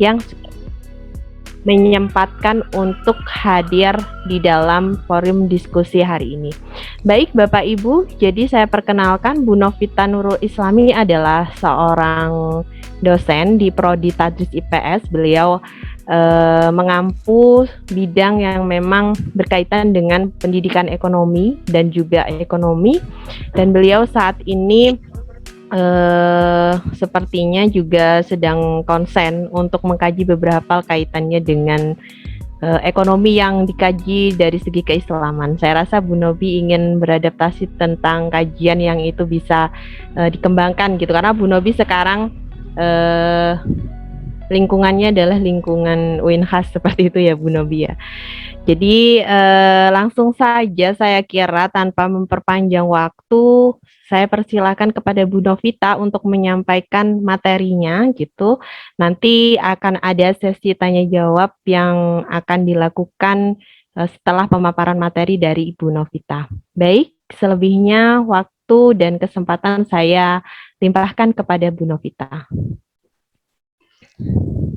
yang menyempatkan untuk hadir di dalam forum diskusi hari ini. Baik Bapak Ibu, jadi saya perkenalkan Bu Novita Nurul Islami adalah seorang dosen di Prodi Tadris IPS. Beliau mengampu bidang yang memang berkaitan dengan pendidikan ekonomi dan juga ekonomi, dan beliau saat ini sepertinya juga sedang konsen untuk mengkaji beberapa kaitannya dengan ekonomi yang dikaji dari segi keislaman. Saya rasa Bu Novi ingin beradaptasi tentang kajian yang itu bisa dikembangkan gitu, karena Bu Novi sekarang lingkungannya adalah lingkungan UINHAS seperti itu ya Bu Novi ya. Jadi langsung saja saya kira tanpa memperpanjang waktu, saya persilakan kepada Bu Novita untuk menyampaikan materinya gitu. Nanti akan ada sesi tanya jawab yang akan dilakukan setelah pemaparan materi dari Ibu Novita. Baik, selebihnya waktu dan kesempatan saya limpahkan kepada Bu Novita.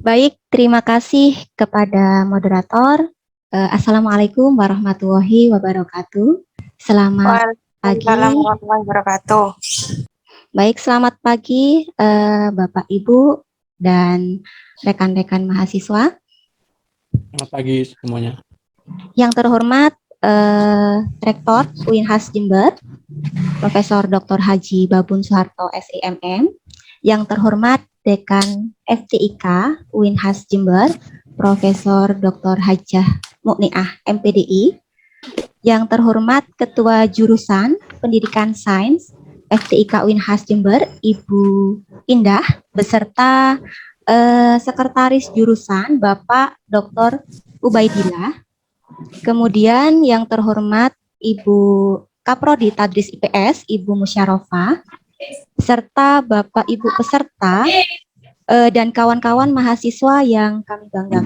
Baik, terima kasih kepada moderator. Assalamualaikum warahmatullahi wabarakatuh. Selamat pagi. Warahmatullahi wabarakatuh. Baik, selamat pagi Bapak Ibu dan rekan-rekan mahasiswa. Selamat pagi semuanya. Yang terhormat Rektor UINHAS Jember, Profesor Dr. Haji Babun Soeharto SIMM. Yang terhormat Dekan FTIK UINHAS Jember, Profesor Dr. Hajah Mukniah MPDI. Yang terhormat Ketua Jurusan Pendidikan Sains FTIK UINHAS Jember, Ibu Indah, beserta Sekretaris Jurusan Bapak Dr. Ubaidillah. Kemudian yang terhormat Ibu Kaprodi Tadris IPS, Ibu Musyarofa, serta Bapak Ibu peserta dan kawan-kawan mahasiswa yang kami banggakan.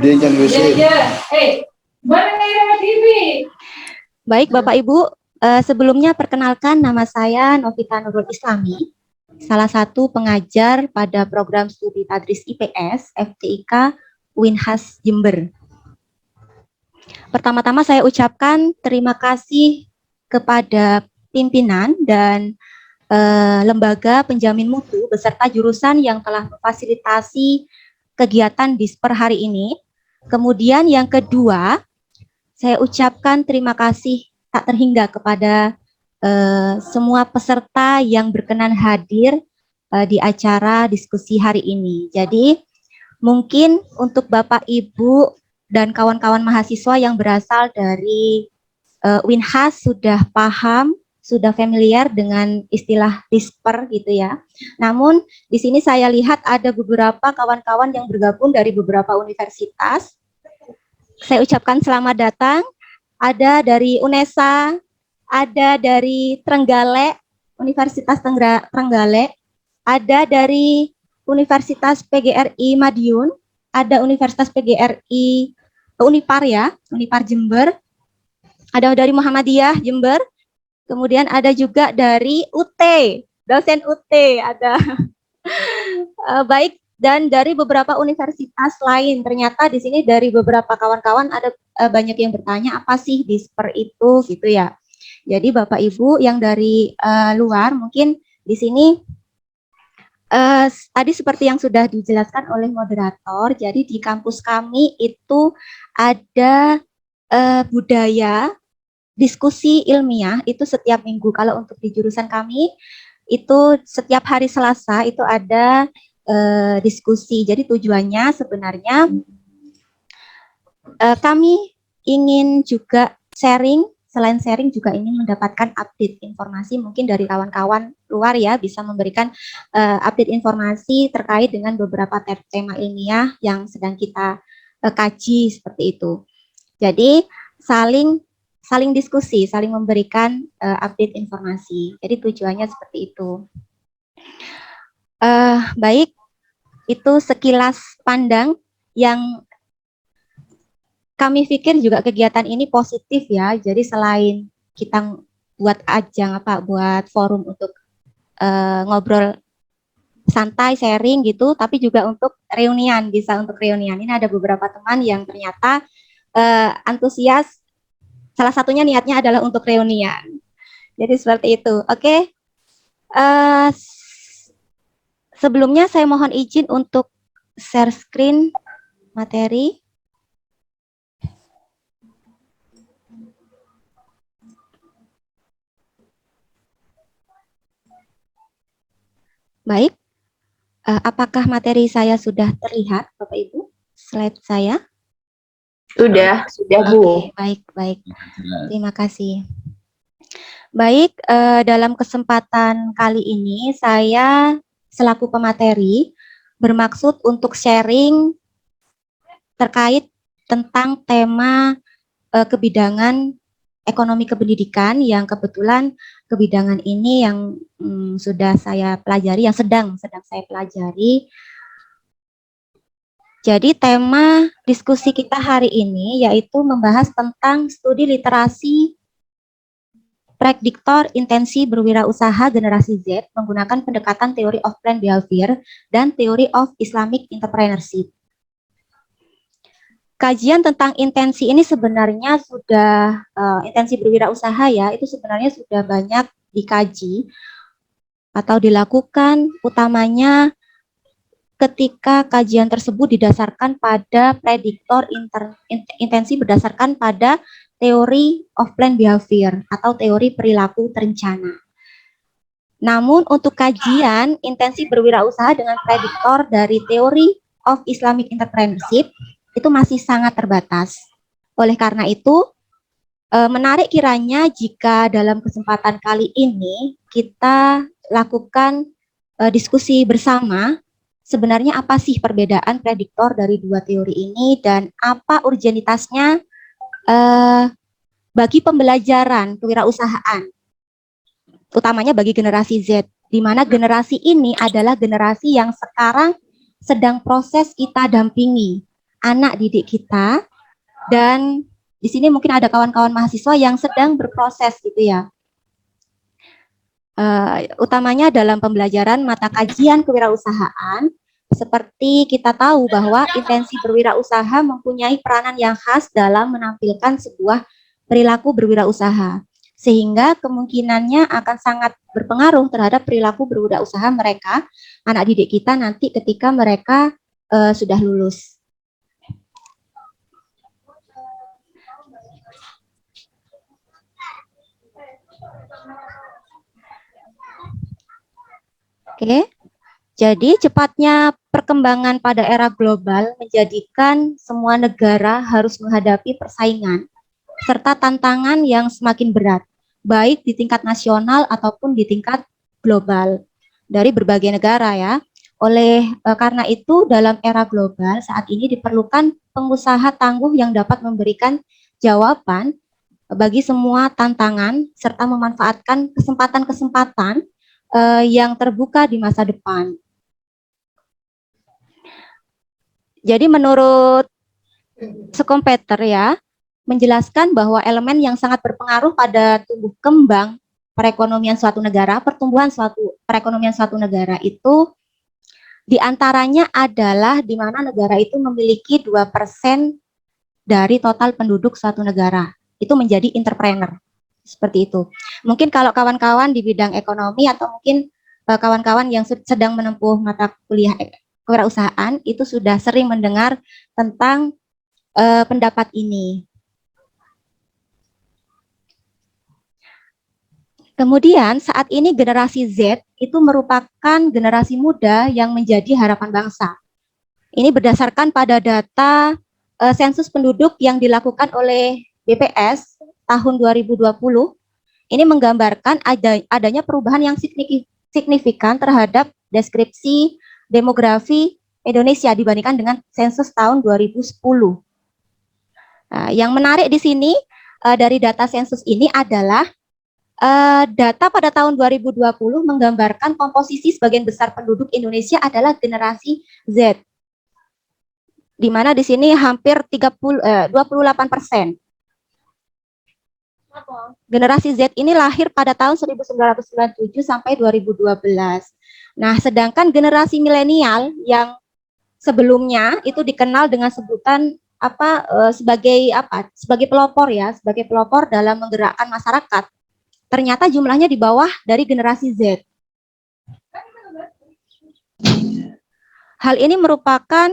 Baik Bapak Ibu, sebelumnya perkenalkan nama saya Novita Nurul Islami, salah satu pengajar pada program studi Tadris IPS FTIK UINHAS Jember. Pertama-tama saya ucapkan terima kasih kepada pimpinan dan lembaga penjamin mutu beserta jurusan yang telah memfasilitasi kegiatan Disper hari ini. Kemudian yang kedua, saya ucapkan terima kasih tak terhingga kepada semua peserta yang berkenan hadir di acara diskusi hari ini. Jadi mungkin untuk Bapak Ibu dan kawan-kawan mahasiswa yang berasal dari UINHAS sudah paham, sudah familiar dengan istilah Disper gitu ya. Namun di sini saya lihat ada beberapa kawan-kawan yang bergabung dari beberapa universitas. Saya ucapkan selamat datang. Ada dari UNESA, ada dari Trenggalek, Universitas Trenggalek, ada dari Universitas PGRI Madiun, ada Universitas PGRI Unipar ya, Unipar Jember, ada dari Muhammadiyah Jember. Kemudian ada juga dari UT, dosen UT ada. Baik, dan dari beberapa universitas lain. Ternyata di sini dari beberapa kawan-kawan ada banyak yang bertanya apa sih Disper itu gitu ya. Jadi Bapak Ibu yang dari luar mungkin di sini tadi seperti yang sudah dijelaskan oleh moderator. Jadi di kampus kami itu ada budaya diskusi ilmiah itu setiap minggu. Kalau untuk di jurusan kami itu setiap hari Selasa itu ada diskusi. Jadi tujuannya sebenarnya kami ingin juga sharing, selain sharing juga ingin mendapatkan update informasi mungkin dari kawan-kawan luar ya, bisa memberikan update informasi terkait dengan beberapa tema ilmiah yang sedang kita kaji seperti itu. Jadi saling diskusi, saling memberikan update informasi. Jadi tujuannya seperti itu. Baik, itu sekilas pandang yang kami pikir juga kegiatan ini positif ya. Jadi selain kita buat ajang buat forum untuk ngobrol santai sharing gitu, tapi juga untuk reunian, bisa untuk reunian. Ini ada beberapa teman yang ternyata antusias, salah satunya niatnya adalah untuk reunian. Jadi seperti itu. Oke. Eh, Sebelumnya saya mohon izin untuk share screen materi. Baik, apakah materi saya sudah terlihat, Bapak Ibu? Slide saya. Sudah Bu. Oke, baik. Terima kasih. Baik, dalam kesempatan kali ini saya selaku pemateri bermaksud untuk sharing terkait tentang tema kebidangan ekonomi kependidikan yang kebetulan kebidangan ini yang sudah saya pelajari, yang sedang saya pelajari. Jadi tema diskusi kita hari ini yaitu membahas tentang studi literasi prediktor intensi berwirausaha generasi Z menggunakan pendekatan teori of planned behavior dan teori of Islamic entrepreneurship. Kajian tentang intensi ini sebenarnya sudah intensi berwirausaha ya, itu sebenarnya sudah banyak dikaji atau dilakukan utamanya ketika kajian tersebut didasarkan pada prediktor intensi berdasarkan pada teori of planned behavior atau teori perilaku terencana. Namun untuk kajian intensi berwirausaha dengan prediktor dari teori of Islamic entrepreneurship itu masih sangat terbatas. Oleh karena itu, menarik kiranya jika dalam kesempatan kali ini kita lakukan diskusi bersama sebenarnya apa sih perbedaan prediktor dari dua teori ini dan apa urgenitasnya bagi pembelajaran kewirausahaan, utamanya bagi generasi Z, di mana generasi ini adalah generasi yang sekarang sedang proses kita dampingi anak didik kita, dan di sini mungkin ada kawan-kawan mahasiswa yang sedang berproses gitu ya. Utamanya dalam pembelajaran mata kajian kewirausahaan, seperti kita tahu bahwa intensi berwirausaha mempunyai peranan yang khas dalam menampilkan sebuah perilaku berwirausaha, sehingga kemungkinannya akan sangat berpengaruh terhadap perilaku berwirausaha mereka, anak didik kita nanti ketika mereka sudah lulus. Oke, jadi cepatnya perkembangan pada era global menjadikan semua negara harus menghadapi persaingan serta tantangan yang semakin berat, baik di tingkat nasional ataupun di tingkat global dari berbagai negara ya. Karena itu dalam era global saat ini diperlukan pengusaha tangguh yang dapat memberikan jawaban bagi semua tantangan serta memanfaatkan kesempatan-kesempatan yang terbuka di masa depan. Jadi menurut Schumpeter ya, menjelaskan bahwa elemen yang sangat berpengaruh pada tumbuh kembang perekonomian suatu negara, pertumbuhan perekonomian suatu negara itu diantaranya adalah di mana negara itu memiliki 2% dari total penduduk suatu negara. Itu menjadi entrepreneur. Seperti itu. Mungkin kalau kawan-kawan di bidang ekonomi atau mungkin kawan-kawan yang sedang menempuh mata kuliah kewirausahaan itu sudah sering mendengar tentang pendapat ini. Kemudian saat ini generasi Z itu merupakan generasi muda yang menjadi harapan bangsa. Ini berdasarkan pada data sensus penduduk yang dilakukan oleh BPS tahun 2020, ini menggambarkan adanya perubahan yang signifikan terhadap deskripsi demografi Indonesia dibandingkan dengan sensus tahun 2010. Yang menarik di sini dari data sensus ini adalah data pada tahun 2020 menggambarkan komposisi sebagian besar penduduk Indonesia adalah generasi Z, di mana di sini hampir 28%. Generasi Z ini lahir pada tahun 1997 sampai 2012. Nah, sedangkan generasi milenial yang sebelumnya itu dikenal dengan sebutan sebagai pelopor ya, sebagai pelopor dalam menggerakkan masyarakat. Ternyata jumlahnya di bawah dari generasi Z. Hal ini merupakan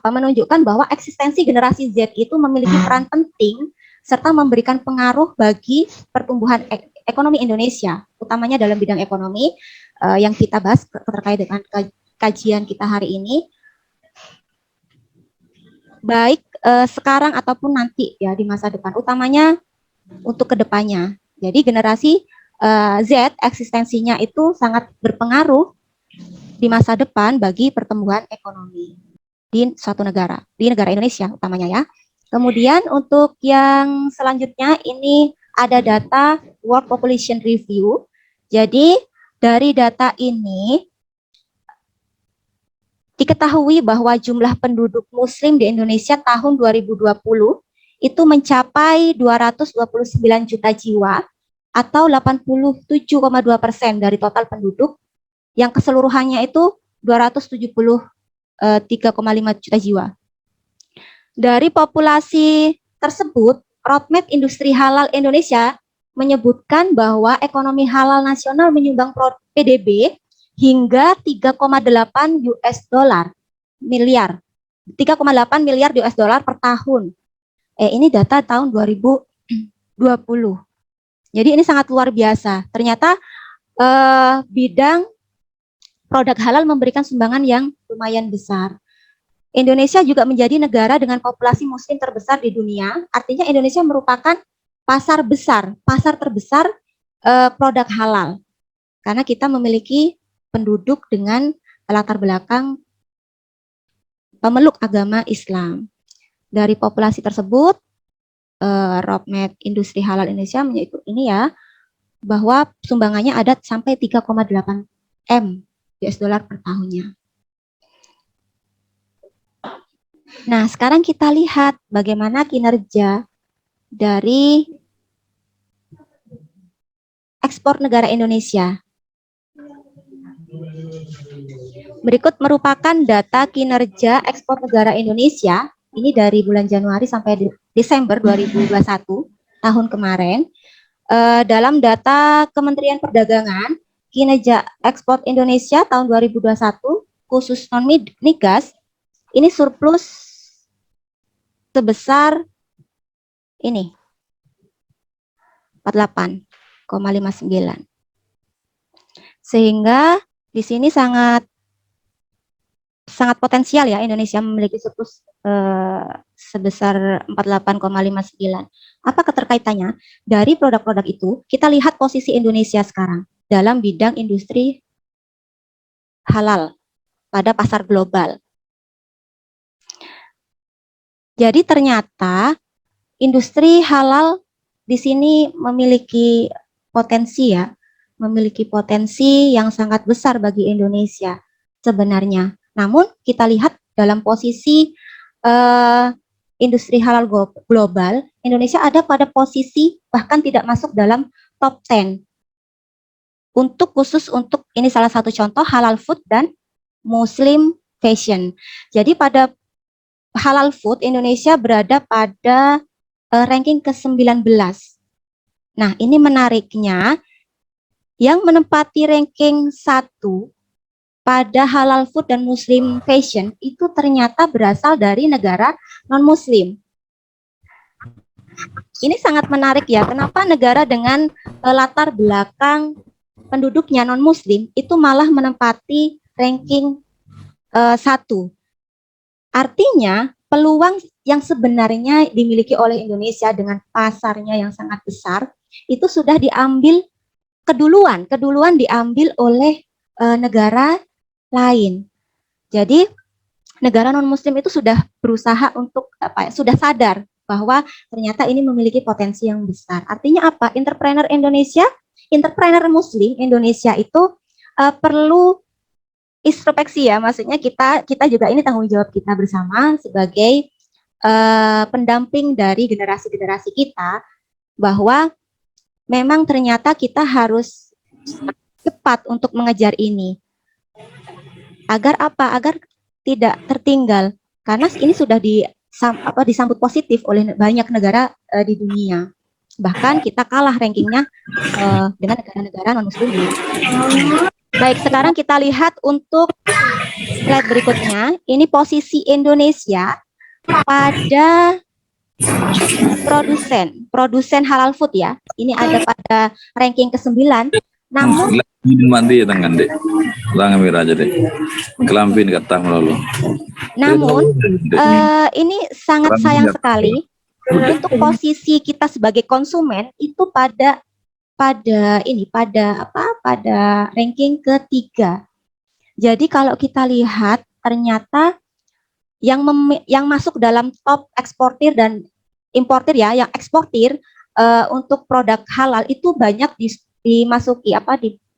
menunjukkan bahwa eksistensi generasi Z itu memiliki peran penting serta memberikan pengaruh bagi pertumbuhan ekonomi Indonesia, utamanya dalam bidang ekonomi yang kita bahas terkait dengan kajian kita hari ini, baik sekarang ataupun nanti ya di masa depan, utamanya untuk kedepannya. Jadi generasi Z eksistensinya itu sangat berpengaruh di masa depan bagi pertumbuhan ekonomi di suatu negara, di negara Indonesia utamanya ya. Kemudian untuk yang selanjutnya ini ada data World Population Review. Jadi dari data ini diketahui bahwa jumlah penduduk muslim di Indonesia tahun 2020 itu mencapai 229 juta jiwa atau 87,2% dari total penduduk, yang keseluruhannya itu 273,5 juta jiwa. Dari populasi tersebut, Roadmap Industri Halal Indonesia menyebutkan bahwa ekonomi halal nasional menyumbang PDB hingga 3,8 miliar US dollar per tahun. Ini data tahun 2020. Jadi ini sangat luar biasa. Ternyata bidang produk halal memberikan sumbangan yang lumayan besar. Indonesia juga menjadi negara dengan populasi muslim terbesar di dunia. Artinya Indonesia merupakan pasar terbesar produk halal. Karena kita memiliki penduduk dengan latar belakang pemeluk agama Islam. Dari populasi tersebut, Roadmap Industri Halal Indonesia menyebut ini ya, bahwa sumbangannya ada sampai 3,8 M US dollar per tahunnya. Nah, sekarang kita lihat bagaimana kinerja dari ekspor negara Indonesia. Berikut merupakan data kinerja ekspor negara Indonesia, ini dari bulan Januari sampai Desember 2021, tahun kemarin. Dalam data Kementerian Perdagangan, kinerja ekspor Indonesia tahun 2021, khusus non-migas, ini surplus sebesar ini 48,59. Sehingga di sini sangat potensial ya Indonesia memiliki surplus sebesar 48,59. Apa keterkaitannya? Dari produk-produk itu kita lihat posisi Indonesia sekarang dalam bidang industri halal pada pasar global. Jadi ternyata industri halal di sini memiliki potensi ya, memiliki potensi yang sangat besar bagi Indonesia sebenarnya. Namun kita lihat dalam posisi industri halal global, Indonesia ada pada posisi bahkan tidak masuk dalam top 10. Khusus untuk ini salah satu contoh halal food dan Muslim fashion. Jadi pada halal food Indonesia berada pada ranking ke-19. Nah, ini menariknya yang menempati ranking 1 pada halal food dan Muslim fashion itu ternyata berasal dari negara non-Muslim. Ini sangat menarik ya, kenapa negara dengan latar belakang penduduknya non-Muslim itu malah menempati ranking 1. Artinya peluang yang sebenarnya dimiliki oleh Indonesia dengan pasarnya yang sangat besar itu sudah diambil keduluan diambil oleh negara lain. Jadi negara non-Muslim itu sudah berusaha untuk sudah sadar bahwa ternyata ini memiliki potensi yang besar. Artinya apa? Entrepreneur Muslim Indonesia itu perlu introspeksi ya, maksudnya kita juga ini tanggung jawab kita bersama sebagai pendamping dari generasi-generasi kita bahwa memang ternyata kita harus cepat untuk mengejar ini. Agar apa? Agar tidak tertinggal. Karena ini sudah disambut positif oleh banyak negara di dunia. Bahkan kita kalah rankingnya dengan negara-negara non-muslim. Baik, sekarang kita lihat untuk slide berikutnya. Ini posisi Indonesia pada produsen halal food ya. Ini ada pada ranking ke-9. Namun mandi tangan deh. Lang ambil aja deh. Kelampin kata lalu. Namun ini sangat sayang sekali untuk posisi kita sebagai konsumen itu pada ranking ke-3. Jadi kalau kita lihat ternyata yang masuk dalam top eksportir dan importir ya, yang eksportir untuk produk halal itu banyak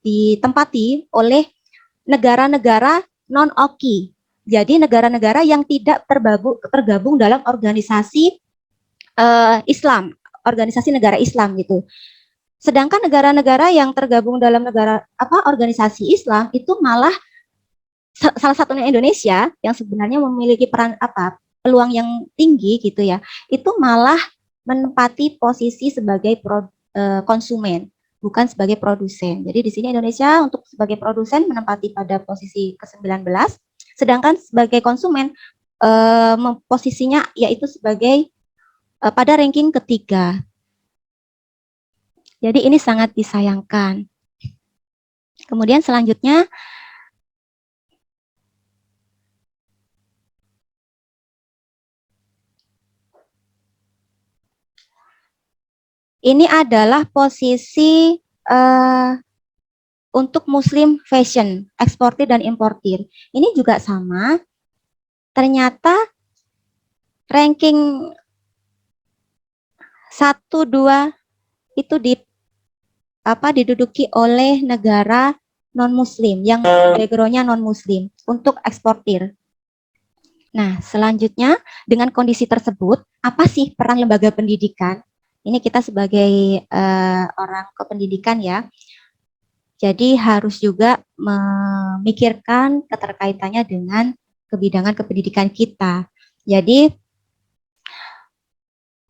ditempati oleh negara-negara non-OKI. Jadi negara-negara yang tidak tergabung dalam organisasi Islam, organisasi negara Islam gitu. Sedangkan negara-negara yang tergabung dalam organisasi Islam itu malah salah satunya Indonesia yang sebenarnya memiliki peluang yang tinggi gitu ya, itu malah menempati posisi sebagai konsumen, bukan sebagai produsen. Jadi di sini Indonesia untuk sebagai produsen menempati pada posisi ke-19, sedangkan sebagai konsumen posisinya yaitu sebagai pada ranking ke-3. Jadi ini sangat disayangkan. Kemudian selanjutnya ini adalah posisi untuk Muslim fashion, eksportir dan importir. Ini juga sama. Ternyata ranking 1, 2 itu diduduki oleh negara non-muslim yang background-nya non-muslim untuk eksportir. Nah, selanjutnya dengan kondisi tersebut, apa sih peran lembaga pendidikan? Ini kita sebagai orang kependidikan ya. Jadi harus juga memikirkan keterkaitannya dengan kebidangan kependidikan kita. Jadi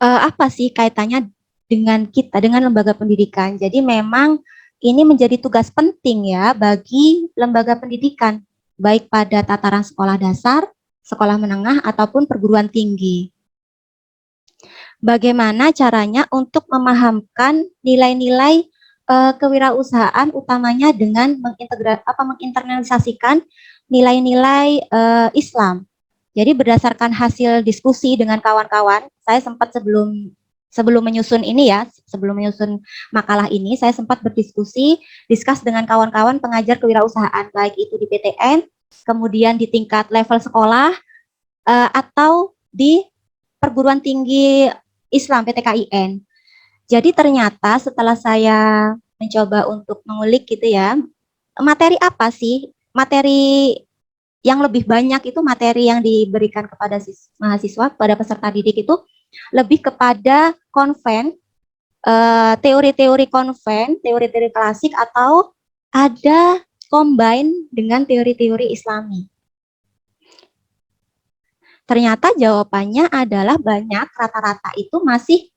apa sih kaitannya dengan kita, dengan lembaga pendidikan? Jadi memang ini menjadi tugas penting ya bagi lembaga pendidikan, baik pada tataran sekolah dasar, sekolah menengah, ataupun perguruan tinggi. Bagaimana caranya untuk memahamkan nilai-nilai kewirausahaan, utamanya dengan menginternalisasikan nilai-nilai Islam. Jadi berdasarkan hasil diskusi dengan kawan-kawan, saya sempat sebelum menyusun makalah ini, saya sempat diskus dengan kawan-kawan pengajar kewirausahaan, baik itu di PTN, kemudian di tingkat level sekolah, atau di perguruan tinggi Islam PTKIN. Jadi ternyata setelah saya mencoba untuk mengulik gitu ya, materi apa sih? Materi yang lebih banyak itu materi yang diberikan kepada mahasiswa, pada peserta didik itu lebih kepada konven, teori-teori konven, teori-teori klasik, atau ada combine dengan teori-teori Islami. Ternyata jawabannya adalah banyak, rata-rata itu masih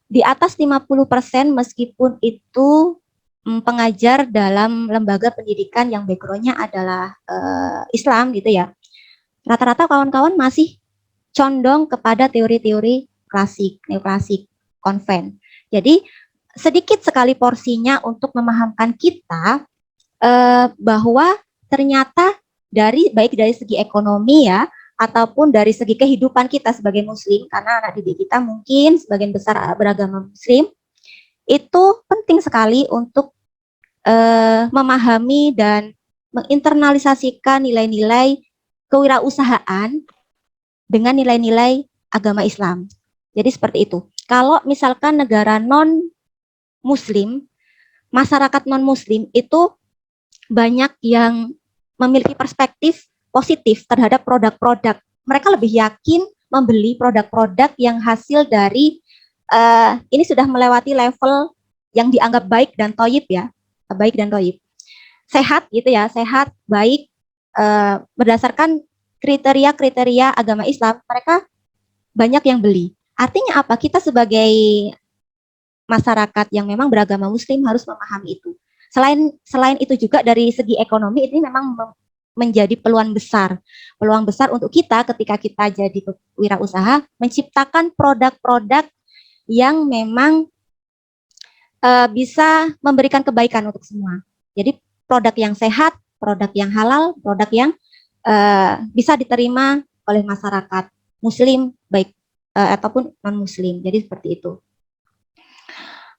di atas 50% meskipun itu pengajar dalam lembaga pendidikan yang background-nya adalah Islam gitu ya. Rata-rata kawan-kawan masih condong kepada teori-teori klasik, neoklasik, konven. Jadi sedikit sekali porsinya untuk memahamkan kita bahwa ternyata baik dari segi ekonomi ya, ataupun dari segi kehidupan kita sebagai muslim, karena anak didik kita mungkin sebagian besar beragama muslim, itu penting sekali untuk memahami dan menginternalisasikan nilai-nilai kewirausahaan dengan nilai-nilai agama Islam. Jadi seperti itu. Kalau misalkan negara non-muslim, masyarakat non-muslim itu banyak yang memiliki perspektif positif terhadap produk-produk. Mereka lebih yakin membeli produk-produk yang hasil dari ini sudah melewati level yang dianggap baik dan toyib ya, baik dan toyib, sehat gitu ya, sehat, baik, berdasarkan kriteria-kriteria agama Islam, mereka banyak yang beli. Artinya apa? Kita sebagai masyarakat yang memang beragama Muslim harus memahami itu. Selain itu juga dari segi ekonomi ini memang menjadi peluang besar untuk kita ketika kita jadi wirausaha menciptakan produk-produk yang memang bisa memberikan kebaikan untuk semua. Jadi produk yang sehat, produk yang halal, produk yang bisa diterima oleh masyarakat Muslim baik ataupun non Muslim. Jadi seperti itu.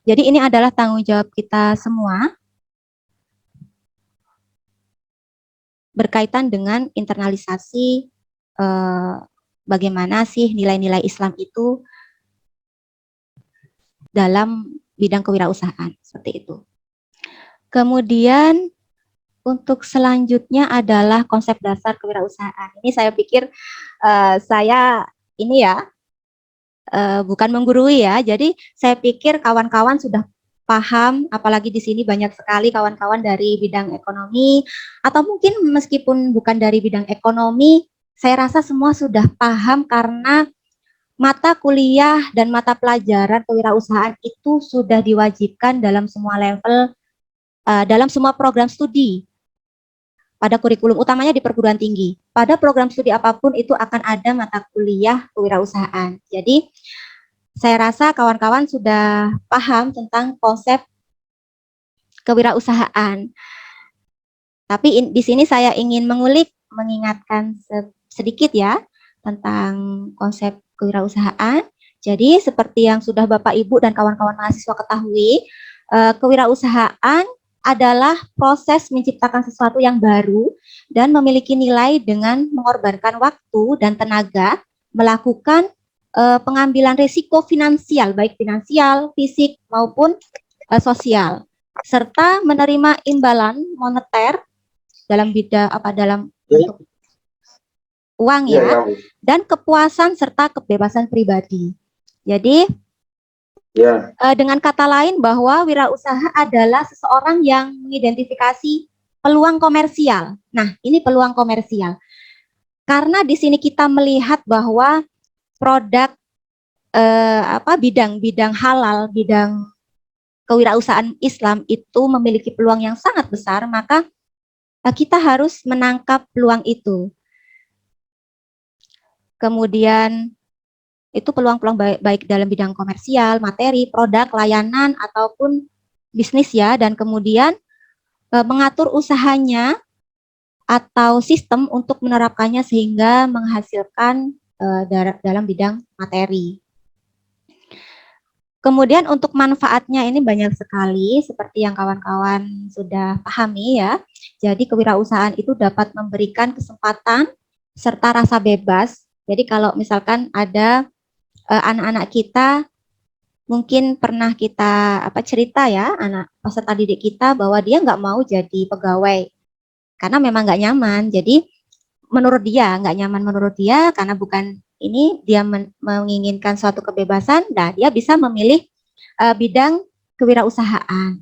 Jadi ini adalah tanggung jawab kita semua berkaitan dengan internalisasi bagaimana sih nilai-nilai Islam itu dalam bidang kewirausahaan, seperti itu. Kemudian untuk selanjutnya adalah konsep dasar kewirausahaan. Ini saya pikir saya ini ya bukan menggurui ya. Jadi saya pikir kawan-kawan sudah paham, apalagi di sini banyak sekali kawan-kawan dari bidang ekonomi atau mungkin meskipun bukan dari bidang ekonomi, saya rasa semua sudah paham karena mata kuliah dan mata pelajaran kewirausahaan itu sudah diwajibkan dalam semua level, dalam semua program studi pada kurikulum utamanya di perguruan tinggi. Pada program studi apapun itu akan ada mata kuliah kewirausahaan. Jadi saya rasa kawan-kawan sudah paham tentang konsep kewirausahaan. Tapi di sini saya ingin mengulik, mengingatkan sedikit ya tentang konsep kewirausahaan. Jadi seperti yang sudah Bapak Ibu dan kawan-kawan mahasiswa ketahui, kewirausahaan adalah proses menciptakan sesuatu yang baru dan memiliki nilai dengan mengorbankan waktu dan tenaga melakukan pengambilan risiko finansial, baik finansial, fisik maupun sosial, serta menerima imbalan moneter dalam bidang dalam bentuk uang ya, dan kepuasan serta kebebasan pribadi. Jadi dengan kata lain bahwa wirausaha adalah seseorang yang mengidentifikasi peluang komersial. Nah, ini peluang komersial. Karena di sini kita melihat bahwa produk bidang halal, bidang kewirausahaan Islam itu memiliki peluang yang sangat besar, maka kita harus menangkap peluang itu. Kemudian itu peluang-peluang baik dalam bidang komersial, materi, produk, layanan, ataupun bisnis ya, dan kemudian mengatur usahanya atau sistem untuk menerapkannya sehingga menghasilkan dalam bidang materi. Kemudian untuk manfaatnya ini banyak sekali seperti yang kawan-kawan sudah pahami ya. Jadi kewirausahaan itu dapat memberikan kesempatan serta rasa bebas. Jadi kalau misalkan ada anak-anak kita mungkin pernah kita cerita ya, anak peserta didik kita bahwa dia nggak mau jadi pegawai karena memang nggak nyaman. Jadi menurut dia nggak nyaman, menurut dia karena bukan ini dia menginginkan suatu kebebasan, dan dia bisa memilih bidang kewirausahaan.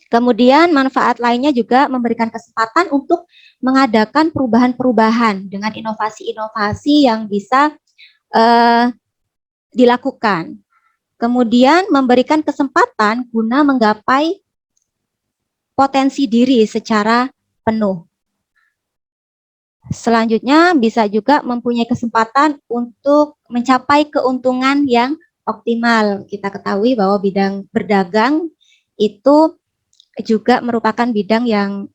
Kemudian manfaat lainnya juga memberikan kesempatan untuk mengadakan perubahan-perubahan dengan inovasi-inovasi yang bisa dilakukan. Kemudian memberikan kesempatan guna menggapai potensi diri secara penuh. Selanjutnya bisa juga mempunyai kesempatan untuk mencapai keuntungan yang optimal. Kita ketahui bahwa bidang berdagang itu juga merupakan bidang yang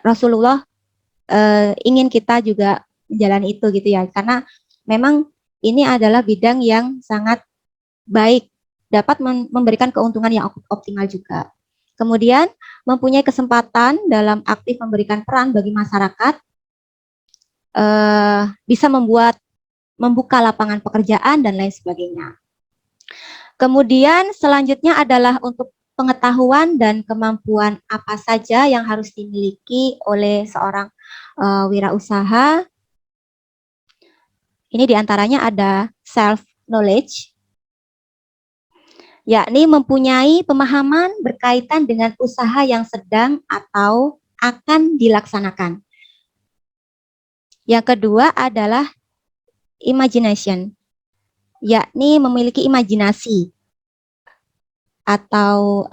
Rasulullah ingin kita juga menjalani itu gitu ya, karena memang ini adalah bidang yang sangat baik, dapat memberikan keuntungan yang optimal juga. Kemudian mempunyai kesempatan dalam aktif memberikan peran bagi masyarakat, bisa membuka lapangan pekerjaan dan lain sebagainya. Kemudian selanjutnya adalah untuk pengetahuan dan kemampuan apa saja yang harus dimiliki oleh seorang wirausaha. Ini diantaranya ada self knowledge, yakni mempunyai pemahaman berkaitan dengan usaha yang sedang atau akan dilaksanakan. Yang kedua adalah imagination, yakni memiliki imajinasi atau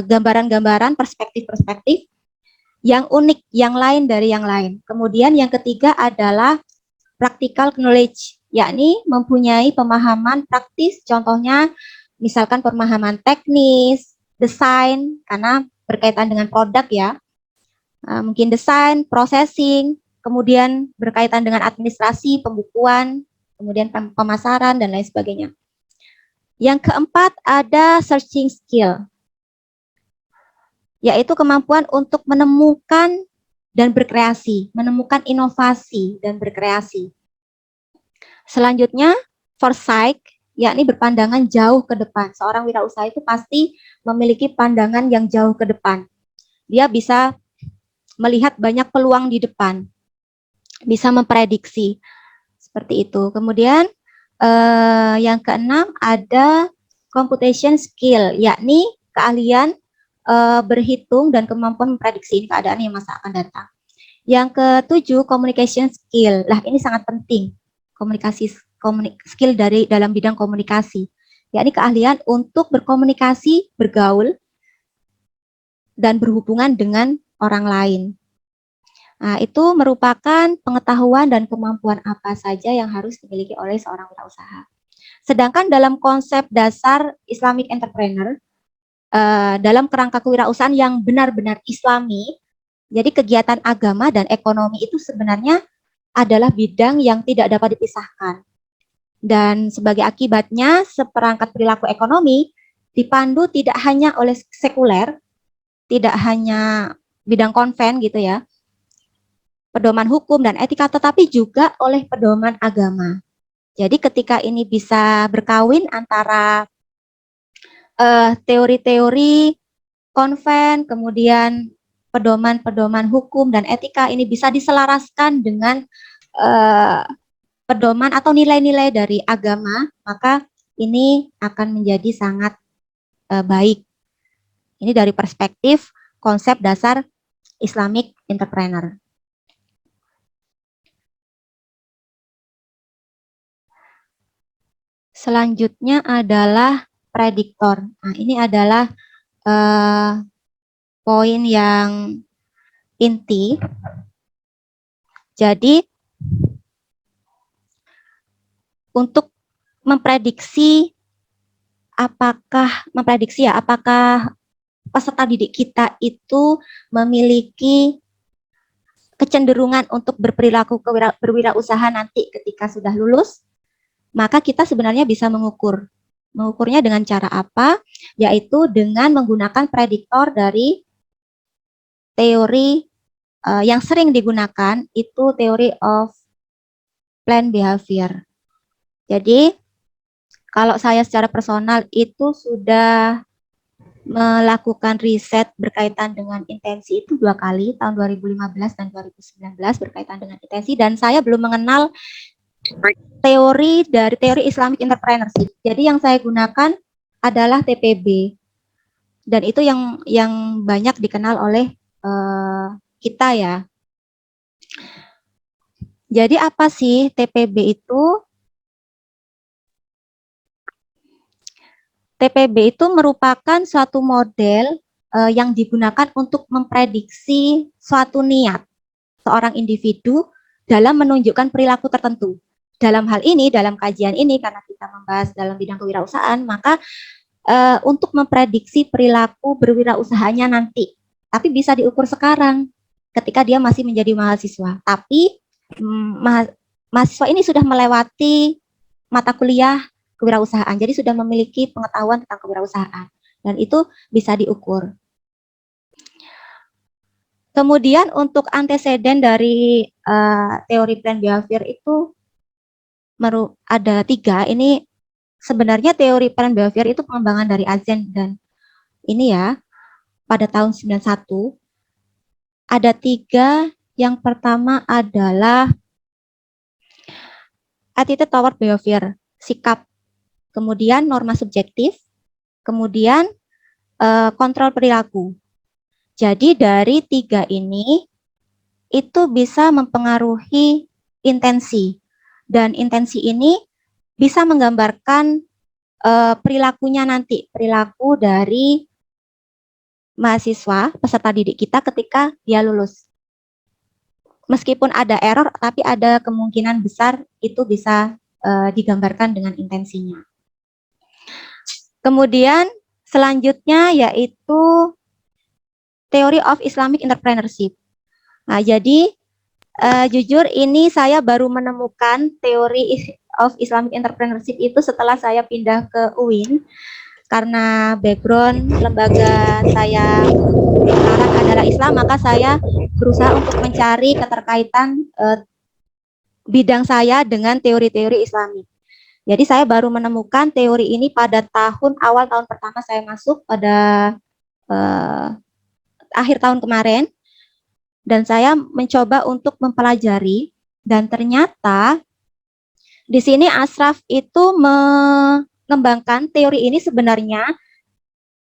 gambaran-gambaran, perspektif-perspektif yang unik, yang lain dari yang lain. Kemudian yang ketiga adalah practical knowledge, yakni mempunyai pemahaman praktis, contohnya misalkan pemahaman teknis, desain, karena berkaitan dengan produk ya, mungkin desain, processing, kemudian berkaitan dengan administrasi, pembukuan, kemudian pemasaran, dan lain sebagainya. Yang keempat ada searching skill, yaitu kemampuan untuk menemukan dan berkreasi, menemukan inovasi dan berkreasi. Selanjutnya, foresight, yakni berpandangan jauh ke depan. Seorang wirausaha itu pasti memiliki pandangan yang jauh ke depan. Dia bisa melihat banyak peluang di depan, bisa memprediksi, seperti itu. Kemudian yang keenam ada computation skill, yakni keahlian berhitung dan kemampuan memprediksi keadaan yang masa akan datang. Yang ketujuh, communication skill. Lah, ini sangat penting. Skill dari dalam bidang komunikasi, yakni keahlian untuk berkomunikasi, bergaul, dan berhubungan dengan orang lain. Nah, itu merupakan pengetahuan dan kemampuan apa saja yang harus dimiliki oleh seorang wirausaha. Sedangkan dalam konsep dasar Islamic Entrepreneur, dalam kerangka kewirausahaan yang benar-benar Islami, jadi kegiatan agama dan ekonomi itu sebenarnya adalah bidang yang tidak dapat dipisahkan. Dan sebagai akibatnya, seperangkat perilaku ekonomi dipandu tidak hanya oleh sekuler, tidak hanya bidang konven gitu ya, pedoman hukum dan etika, tetapi juga oleh pedoman agama. Jadi ketika ini bisa berkawin antara teori-teori konven, kemudian pedoman-pedoman hukum dan etika, ini bisa diselaraskan dengan pedoman atau nilai-nilai dari agama, maka ini akan menjadi sangat baik. Ini dari perspektif konsep dasar Islamic Entrepreneur. Selanjutnya adalah prediktor. Nah, ini adalah poin yang inti. Jadi, untuk memprediksi apakah peserta didik kita itu memiliki kecenderungan untuk berperilaku berwirausaha nanti ketika sudah lulus, maka kita sebenarnya bisa mengukur. Mengukurnya dengan cara apa? Yaitu dengan menggunakan prediktor dari teori yang sering digunakan, itu teori of planned behavior. Jadi, kalau saya secara personal itu sudah melakukan riset berkaitan dengan intensi itu 2 kali, tahun 2015 dan 2019 berkaitan dengan intensi, dan saya belum mengenal teori Islamic Entrepreneurship. Jadi yang saya gunakan adalah TPB, dan itu yang banyak dikenal oleh kita ya. Jadi apa sih TPB itu? TPB itu merupakan suatu model yang digunakan untuk memprediksi suatu niat seorang individu dalam menunjukkan perilaku tertentu. Dalam hal ini, dalam kajian ini, karena kita membahas dalam bidang kewirausahaan, maka untuk memprediksi perilaku berwirausahanya nanti, tapi bisa diukur sekarang ketika dia masih menjadi mahasiswa. Tapi mahasiswa ini sudah melewati mata kuliah kewirausahaan, jadi sudah memiliki pengetahuan tentang kewirausahaan, dan itu bisa diukur. Kemudian untuk anteseden dari teori planned behavior itu ada 3. Ini sebenarnya teori planned behavior itu pengembangan dari Azen, dan ini ya pada tahun 91. Ada 3. Yang pertama adalah attitude toward behavior, sikap. Kemudian norma subjektif, kemudian kontrol perilaku. Jadi dari 3 ini itu bisa mempengaruhi intensi, dan intensi ini bisa menggambarkan perilakunya nanti, perilaku dari mahasiswa peserta didik kita ketika dia lulus. Meskipun ada error, tapi ada kemungkinan besar itu bisa digambarkan dengan intensinya. Kemudian selanjutnya yaitu Theory of Islamic Entrepreneurship. Nah, jadi jujur ini saya baru menemukan Theory of Islamic Entrepreneurship itu setelah saya pindah ke UIN, karena background lembaga saya sekarang adalah Islam, maka saya berusaha untuk mencari keterkaitan bidang saya dengan teori-teori Islami. Jadi saya baru menemukan teori ini pada awal tahun pertama saya masuk pada akhir tahun kemarin, dan saya mencoba untuk mempelajari, dan ternyata di sini Ashraf itu mengembangkan teori ini sebenarnya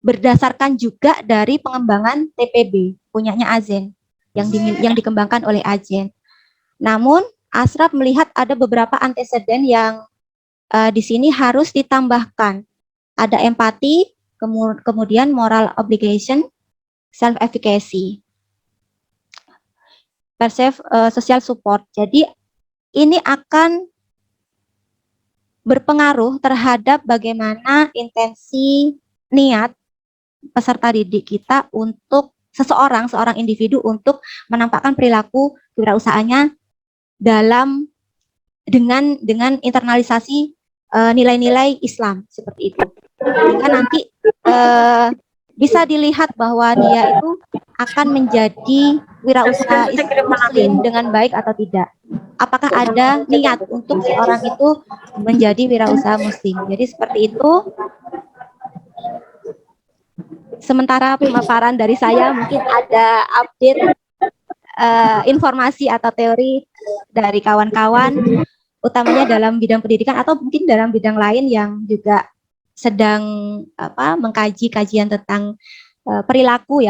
berdasarkan juga dari pengembangan TPB punyanya Azen yang dikembangkan oleh Azen. Namun Ashraf melihat ada beberapa anteseden yang di sini harus ditambahkan. Ada empati, kemudian moral obligation, self-efficacy, social support. Jadi ini akan berpengaruh terhadap bagaimana intensi niat peserta didik kita untuk seorang individu untuk menampakkan perilaku kewirausahaannya dengan internalisasi nilai-nilai Islam seperti itu. Sehingga nanti bisa dilihat bahwa dia itu akan menjadi wirausaha Muslim dengan baik atau tidak. Apakah ada niat untuk seorang itu menjadi wirausaha Muslim. Jadi seperti itu. Sementara pemaparan dari saya, mungkin ada update informasi atau teori dari kawan-kawan, utamanya dalam bidang pendidikan atau mungkin dalam bidang lain yang juga sedang mengkaji kajian tentang perilaku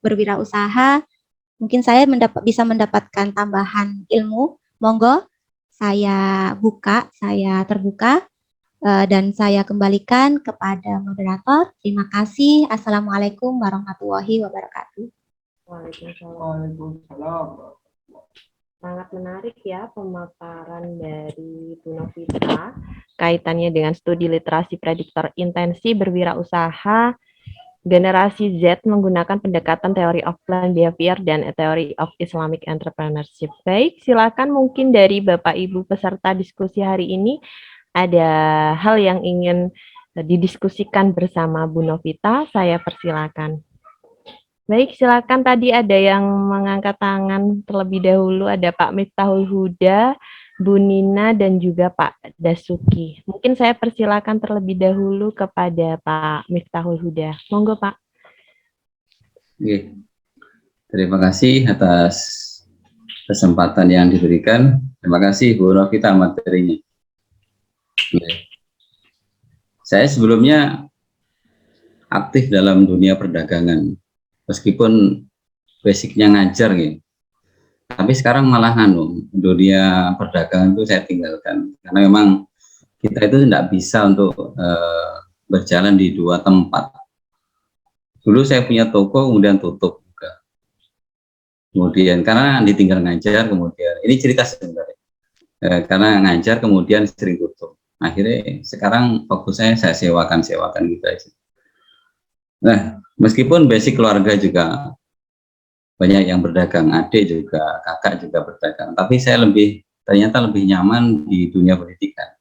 berwirausaha. Mungkin saya bisa mendapatkan tambahan ilmu. Monggo, saya terbuka. Dan saya kembalikan kepada moderator. Terima kasih. Assalamualaikum warahmatullahi wabarakatuh. Waalaikumsalam. Sangat menarik ya pemaparan dari Bu Novita kaitannya dengan studi literasi prediktor intensi berwirausaha generasi Z menggunakan pendekatan teori of plan behavior dan teori of Islamic entrepreneurship. Baik, silakan mungkin dari Bapak Ibu peserta diskusi hari ini ada hal yang ingin didiskusikan bersama Bu Novita, saya persilakan. Baik, silakan. Tadi ada yang mengangkat tangan terlebih dahulu, ada Pak Miftahul Huda, Bu Nina, dan juga Pak Dasuki. Mungkin saya persilakan terlebih dahulu kepada Pak Miftahul Huda. Monggo, Pak. Oke. Terima kasih atas kesempatan yang diberikan. Terima kasih Bu Novita materinya. Saya sebelumnya aktif dalam dunia perdagangan, meskipun basicnya ngajar gitu. Tapi sekarang malah dunia perdagangan itu saya tinggalkan, karena memang kita itu tidak bisa untuk berjalan di dua tempat. Dulu saya punya toko, kemudian tutup juga. Kemudian karena ditinggal ngajar, kemudian ini cerita sebenarnya. Karena ngajar kemudian sering tutup. Akhirnya sekarang fokusnya saya sewakan gitu aja. Nah, meskipun basic keluarga juga banyak yang berdagang, adik juga, kakak juga berdagang, tapi saya ternyata lebih nyaman di dunia pendidikan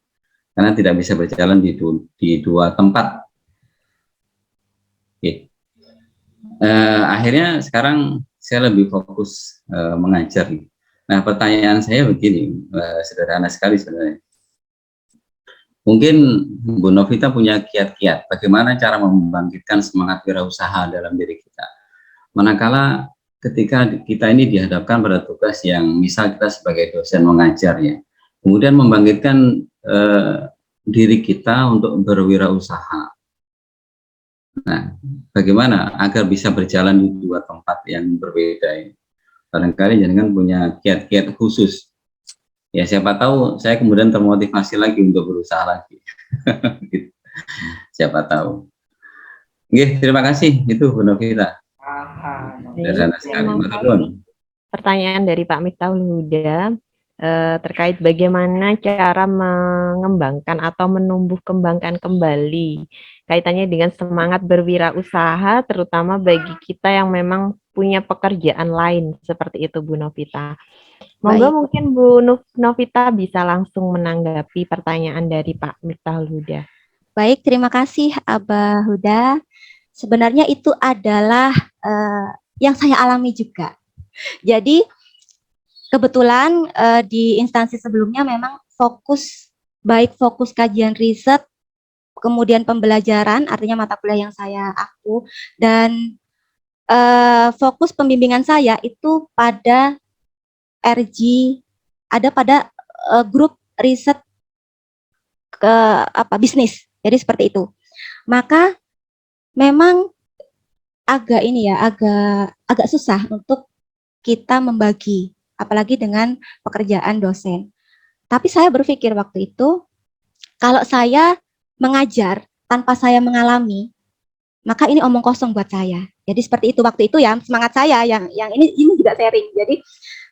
karena tidak bisa berjalan di dua tempat. Oke. Akhirnya sekarang saya lebih fokus mengajar. Nah, pertanyaan saya begini, sederhana sekali sebenarnya. Mungkin Bu Novita punya kiat-kiat bagaimana cara membangkitkan semangat wirausaha dalam diri kita. Manakala ketika kita ini dihadapkan pada tugas yang misal kita sebagai dosen mengajar ya, kemudian membangkitkan diri kita untuk berwirausaha. Nah, bagaimana agar bisa berjalan di dua tempat yang berbeda ini? Barangkali jenengan punya kiat-kiat khusus. Ya siapa tahu saya kemudian termotivasi lagi untuk berusaha lagi. Gitu. Siapa tahu. Oke, terima kasih. Itu Bu Novita. Sederhana sekali. Terima Matur nuwun. Pertanyaan dari Pak Miftahul Huda terkait bagaimana cara mengembangkan atau menumbuh kembangkan kembali kaitannya dengan semangat berwirausaha, terutama bagi kita yang memang punya pekerjaan lain seperti itu, Bu Novita. Monggo Baik. mungkin Bu Novita bisa langsung menanggapi pertanyaan dari Pak Miftahul Huda. Baik, terima kasih Abah Huda. Sebenarnya itu adalah yang saya alami juga. Jadi kebetulan di instansi sebelumnya memang baik fokus kajian riset, kemudian pembelajaran, artinya mata kuliah yang saya aku, dan fokus pembimbingan saya itu pada RG, ada pada grup riset ke bisnis. Jadi seperti itu. Maka memang agak susah untuk kita membagi, apalagi dengan pekerjaan dosen. Tapi saya berpikir waktu itu, kalau saya mengajar tanpa saya mengalami, maka ini omong kosong buat saya. Jadi seperti itu waktu itu ya, semangat saya yang ini juga sharing. Jadi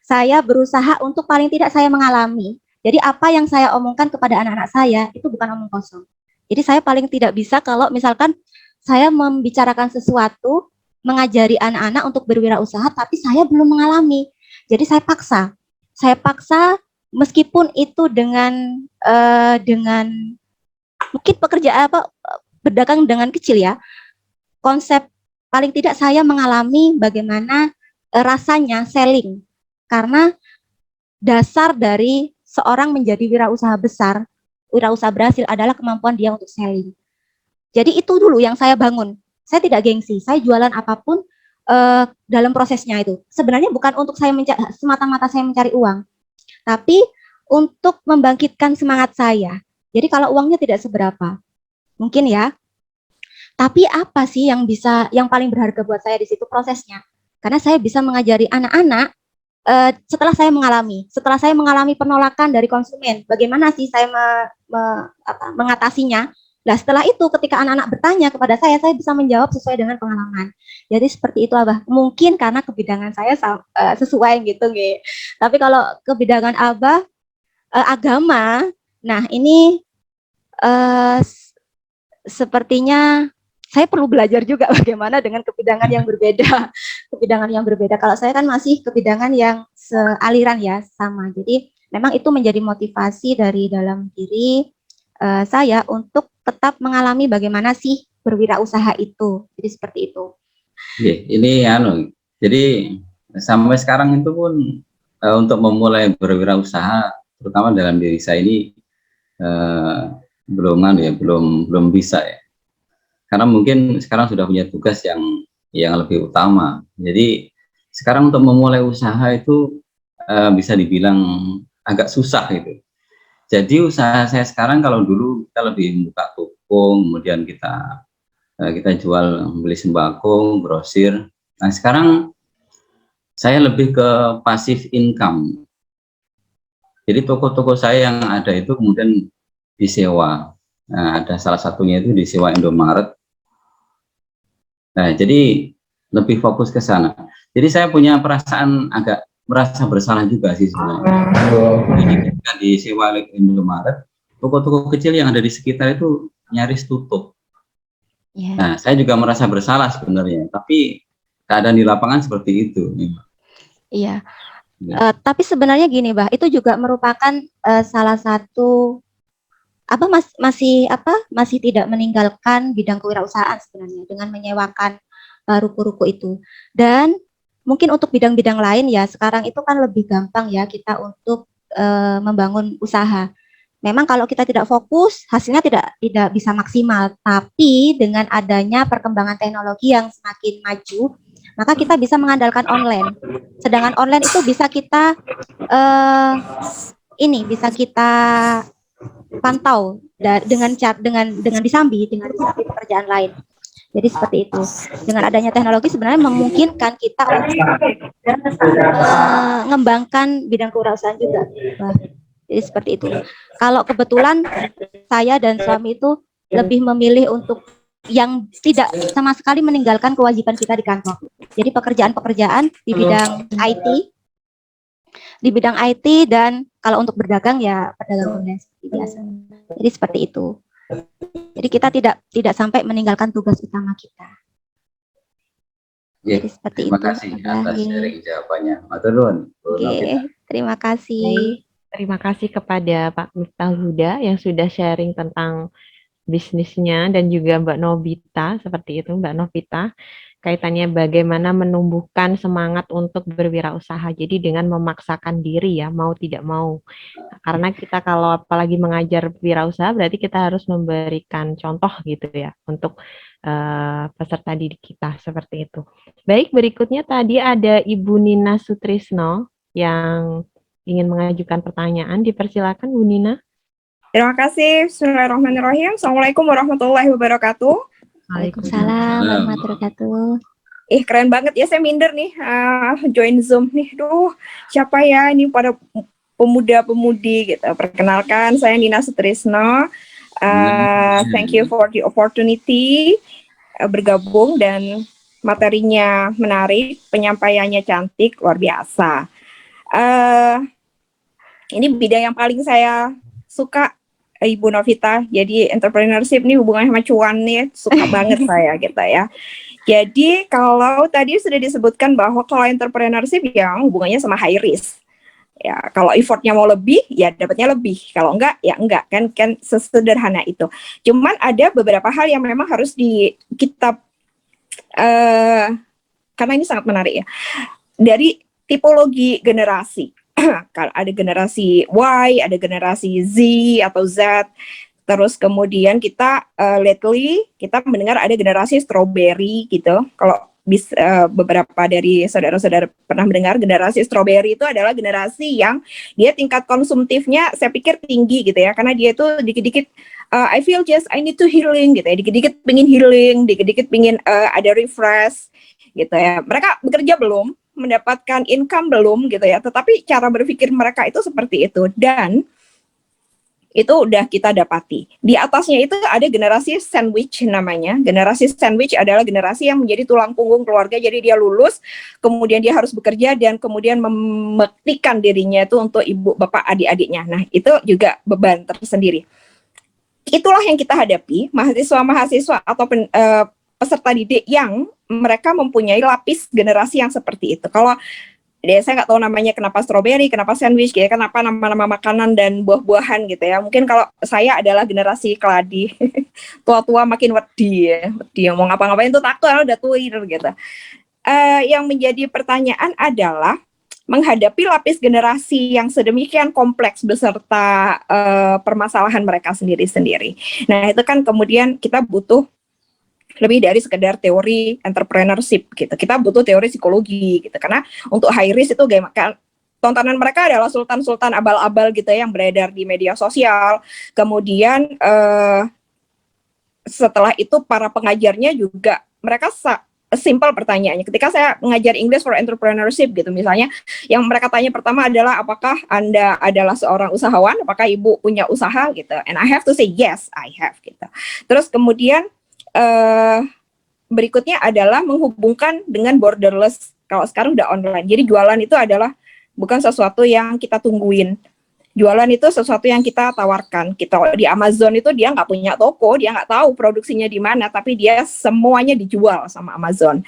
saya berusaha untuk paling tidak saya mengalami. Jadi apa yang saya omongkan kepada anak-anak saya itu bukan omong kosong. Jadi saya paling tidak bisa kalau misalkan saya membicarakan sesuatu, mengajari anak-anak untuk berwirausaha, tapi saya belum mengalami. Jadi saya paksa meskipun itu dengan mungkin pekerjaan berdagang dengan kecil ya. Konsep paling tidak saya mengalami bagaimana rasanya selling, karena dasar dari seorang menjadi wirausaha berhasil adalah kemampuan dia untuk selling. Jadi itu dulu yang saya bangun. Saya tidak gengsi, saya jualan apapun dalam prosesnya itu. Sebenarnya bukan untuk saya semata-mata saya mencari uang, tapi untuk membangkitkan semangat saya. Jadi kalau uangnya tidak seberapa, mungkin ya. Tapi apa sih yang paling berharga buat saya di situ prosesnya? Karena saya bisa mengajari anak-anak setelah saya mengalami penolakan dari konsumen, bagaimana sih saya mengatasinya. Nah setelah itu ketika anak-anak bertanya kepada saya bisa menjawab sesuai dengan pengalaman. Jadi seperti itu Abah. Mungkin karena kebidangan saya sesuai gitu. Tapi kalau kebidangan Abah agama, nah ini sepertinya saya perlu belajar juga bagaimana dengan kebidangan yang berbeda. Kebidangan yang berbeda. Kalau saya kan masih kebidangan yang sealiran ya, sama. Jadi memang itu menjadi motivasi dari dalam diri saya untuk tetap mengalami bagaimana sih berwirausaha itu. Jadi seperti itu. Ini jadi sampai sekarang itu pun untuk memulai berwirausaha, terutama dalam diri saya ini belum bisa ya. Karena mungkin sekarang sudah punya tugas yang lebih utama. Jadi sekarang untuk memulai usaha itu bisa dibilang agak susah gitu. Jadi usaha saya sekarang, kalau dulu kita lebih buka toko, kemudian kita jual, beli sembako, grosir. Nah sekarang saya lebih ke passive income. Jadi toko-toko saya yang ada itu kemudian disewa. Nah, ada salah satunya itu disewa Indomaret. Nah, jadi lebih fokus ke sana. Jadi saya punya perasaan agak merasa bersalah juga sih sebenarnya. Jadi ketika disewa Indomaret, toko-toko kecil yang ada di sekitar itu nyaris tutup. Yeah. Nah, saya juga merasa bersalah sebenarnya. Tapi keadaan di lapangan seperti itu. Iya. Tapi sebenarnya gini, Bah, itu juga merupakan salah satu masih tidak meninggalkan bidang kewirausahaan sebenarnya dengan menyewakan ruko-ruko itu. Dan mungkin untuk bidang-bidang lain ya sekarang itu kan lebih gampang ya kita untuk membangun usaha. Memang kalau kita tidak fokus hasilnya tidak bisa maksimal. Tapi dengan adanya perkembangan teknologi yang semakin maju, maka kita bisa mengandalkan online. Sedangkan online itu bisa kita pantau dengan disambi pekerjaan lain. Jadi seperti itu. Dengan adanya teknologi sebenarnya memungkinkan kita untuk mengembangkan bidang kewirausahaan juga. Jadi seperti itu. Kalau kebetulan saya dan suami itu lebih memilih untuk yang tidak sama sekali meninggalkan kewajiban kita di kantor. Jadi pekerjaan-pekerjaan di bidang IT dan kalau untuk berdagang ya perdagangan seperti biasa. Jadi seperti itu. Jadi kita tidak sampai meninggalkan tugas utama kita. Ya, Jadi seperti terima itu. kasih atas sharing jawabannya. Matur nuwun, Bu Novita. Terima kasih. Terima kasih kepada Pak Miftah Huda yang sudah sharing tentang bisnisnya dan juga Mbak Novita, seperti itu Mbak Novita, kaitannya bagaimana menumbuhkan semangat untuk berwirausaha. Jadi dengan memaksakan diri ya, mau tidak mau. Karena kita kalau apalagi mengajar wirausaha berarti kita harus memberikan contoh gitu ya untuk peserta didik kita seperti itu. Baik, berikutnya tadi ada Ibu Nina Sutrisno yang ingin mengajukan pertanyaan. Dipersilakan Bu Nina. Terima kasih. Bismillahirrahmanirrahim. Assalamualaikum warahmatullahi wabarakatuh. Waalaikumsalam warahmatullahi wabarakatuh. Keren banget ya, saya minder nih join Zoom nih. Duh, siapa ya ini pada pemuda-pemudi gitu. Perkenalkan, saya Nina Sutrisno. Thank you for the opportunity bergabung dan materinya menarik, penyampaiannya cantik, luar biasa. Ini bidang yang paling saya suka, Ibu Novita. Jadi entrepreneurship ini hubungannya sama cuan nih, suka banget saya gitu ya. Jadi kalau tadi sudah disebutkan bahwa kalau entrepreneurship yang hubungannya sama high risk. Ya, kalau effortnya mau lebih, ya dapatnya lebih. Kalau enggak, ya enggak. Kan sesederhana itu. Cuman ada beberapa hal yang memang harus kita karena ini sangat menarik ya. Dari tipologi generasi. Kalau ada generasi Y, ada generasi Z atau Z. Terus kemudian kita lately kita mendengar ada generasi strawberry gitu. Kalau beberapa dari saudara-saudara pernah mendengar, generasi strawberry itu adalah generasi yang dia tingkat konsumtifnya saya pikir tinggi gitu ya, karena dia itu dikit-dikit I feel just I need to healing gitu ya, dikit-dikit pengen healing, dikit-dikit pengen ada refresh gitu ya. Mereka bekerja belum, mendapatkan income belum gitu ya, tetapi cara berpikir mereka itu seperti itu. Dan itu udah kita dapati. Di atasnya itu ada generasi sandwich namanya. Generasi sandwich adalah generasi yang menjadi tulang punggung keluarga. Jadi dia lulus, kemudian dia harus bekerja dan kemudian membuktikan dirinya itu untuk ibu, bapak, adik-adiknya. Nah, itu juga beban tersendiri. Itulah yang kita hadapi, mahasiswa-mahasiswa atau peserta didik yang mereka mempunyai lapis generasi yang seperti itu. Kalau saya nggak tahu namanya kenapa strawberry, kenapa sandwich, ya, kenapa nama-nama makanan dan buah-buahan gitu ya. Mungkin kalau saya adalah generasi keladi, tua-tua makin wedi ya. Mau ngapa-ngapain tuh takut, udah tuir gitu. Yang menjadi pertanyaan adalah menghadapi lapis generasi yang sedemikian kompleks beserta permasalahan mereka sendiri-sendiri. Nah, itu kan kemudian kita butuh lebih dari sekedar teori entrepreneurship gitu. Kita butuh teori psikologi gitu. Karena untuk high risk itu tontonan mereka adalah sultan-sultan abal-abal gitu ya, yang beredar di media sosial. Kemudian setelah itu para pengajarnya juga mereka simple pertanyaannya. Ketika saya mengajar English for Entrepreneurship gitu misalnya, yang mereka tanya pertama adalah apakah Anda adalah seorang usahawan? Apakah Ibu punya usaha gitu? And I have to say yes, I have gitu. Terus kemudian berikutnya adalah menghubungkan dengan borderless. Kalau sekarang udah online, jadi jualan itu adalah bukan sesuatu yang kita tungguin. Jualan itu sesuatu yang kita tawarkan. Kita di Amazon itu dia nggak punya toko, dia nggak tahu produksinya di mana, tapi dia semuanya dijual sama Amazon.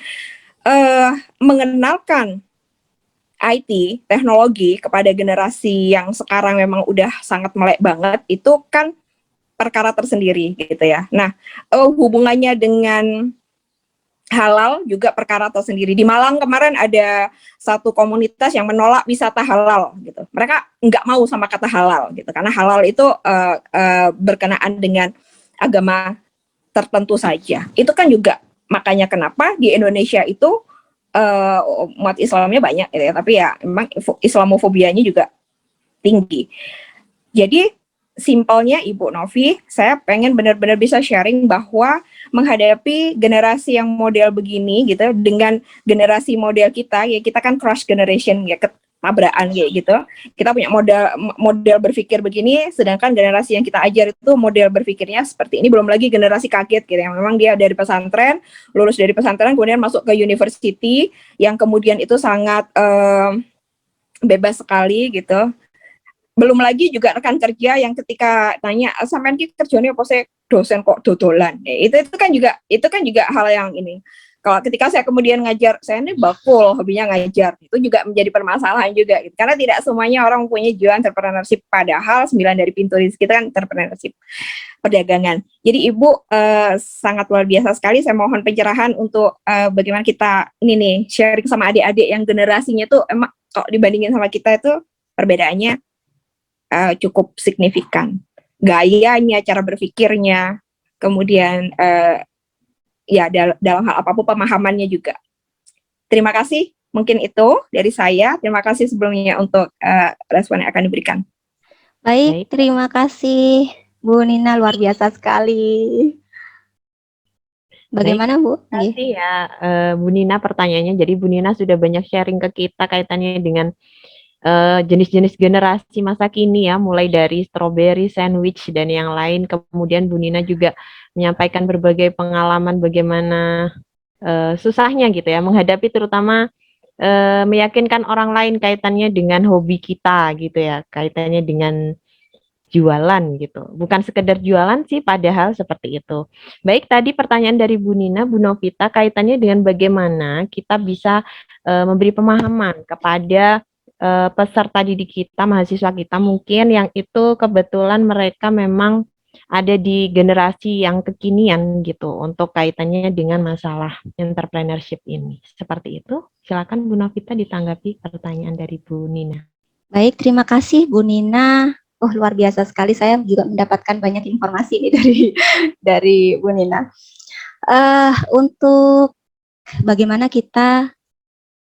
Mengenalkan IT, teknologi kepada generasi yang sekarang memang udah sangat melek banget, itu kan perkara tersendiri gitu ya. Nah, hubungannya dengan halal juga perkara tersendiri. Di Malang kemarin ada satu komunitas yang menolak wisata halal gitu. Mereka nggak mau sama kata halal gitu, karena halal itu berkenaan dengan agama tertentu saja. Itu kan juga makanya kenapa di Indonesia itu umat Islamnya banyak gitu ya, tapi ya memang Islamofobianya juga tinggi. Jadi simpelnya Ibu Novi, saya pengen benar-benar bisa sharing bahwa menghadapi generasi yang model begini gitu dengan generasi model kita, ya kita kan cross generation ya, ketabrakan kayak gitu. Kita punya model berpikir begini, sedangkan generasi yang kita ajar itu model berpikirnya seperti ini. Belum lagi generasi kaget gitu, yang memang dia dari pesantren, lulus dari pesantren kemudian masuk ke university yang kemudian itu sangat bebas sekali gitu. Belum lagi juga rekan kerja yang ketika tanya sampean ki kerjanya apa sih, dosen kok dodolan. Itu kan juga hal yang ini. Kalau ketika saya kemudian ngajar, saya ini bakul hobinya ngajar, itu juga menjadi permasalahan juga gitu. Karena tidak semuanya orang punya jiwa entrepreneurship, padahal 9 dari pintu rezeki kita kan entrepreneurship, perdagangan. Jadi Ibu sangat luar biasa sekali. Saya mohon pencerahan untuk bagaimana kita ini nih sharing sama adik-adik yang generasinya tuh emang kalau dibandingin sama kita itu perbedaannya cukup signifikan. Gayanya, cara berpikirnya, kemudian ya dalam hal apapun pemahamannya juga. Terima kasih. Mungkin itu dari saya. Terima kasih sebelumnya untuk respon yang akan diberikan. Baik, terima kasih Bu Nina, luar biasa sekali. Bagaimana Bu? Terima kasih ya Bu Nina pertanyaannya. Jadi Bu Nina sudah banyak sharing ke kita kaitannya dengan jenis-jenis generasi masa kini ya, mulai dari strawberry sandwich dan yang lain. Kemudian Bu Nina juga menyampaikan berbagai pengalaman bagaimana susahnya gitu ya menghadapi terutama meyakinkan orang lain kaitannya dengan hobi kita gitu ya, kaitannya dengan jualan gitu. Bukan sekedar jualan sih padahal seperti itu. Baik, tadi pertanyaan dari Bu Nina, Bu Novita kaitannya dengan bagaimana kita bisa memberi pemahaman kepada peserta didik kita, mahasiswa kita mungkin yang itu kebetulan mereka memang ada di generasi yang kekinian gitu untuk kaitannya dengan masalah entrepreneurship ini. Seperti itu. Silakan Bu Novita ditanggapi pertanyaan dari Bu Nina. Baik, terima kasih Bu Nina. Oh, luar biasa sekali. Saya juga mendapatkan banyak informasi ini dari Bu Nina. Untuk bagaimana kita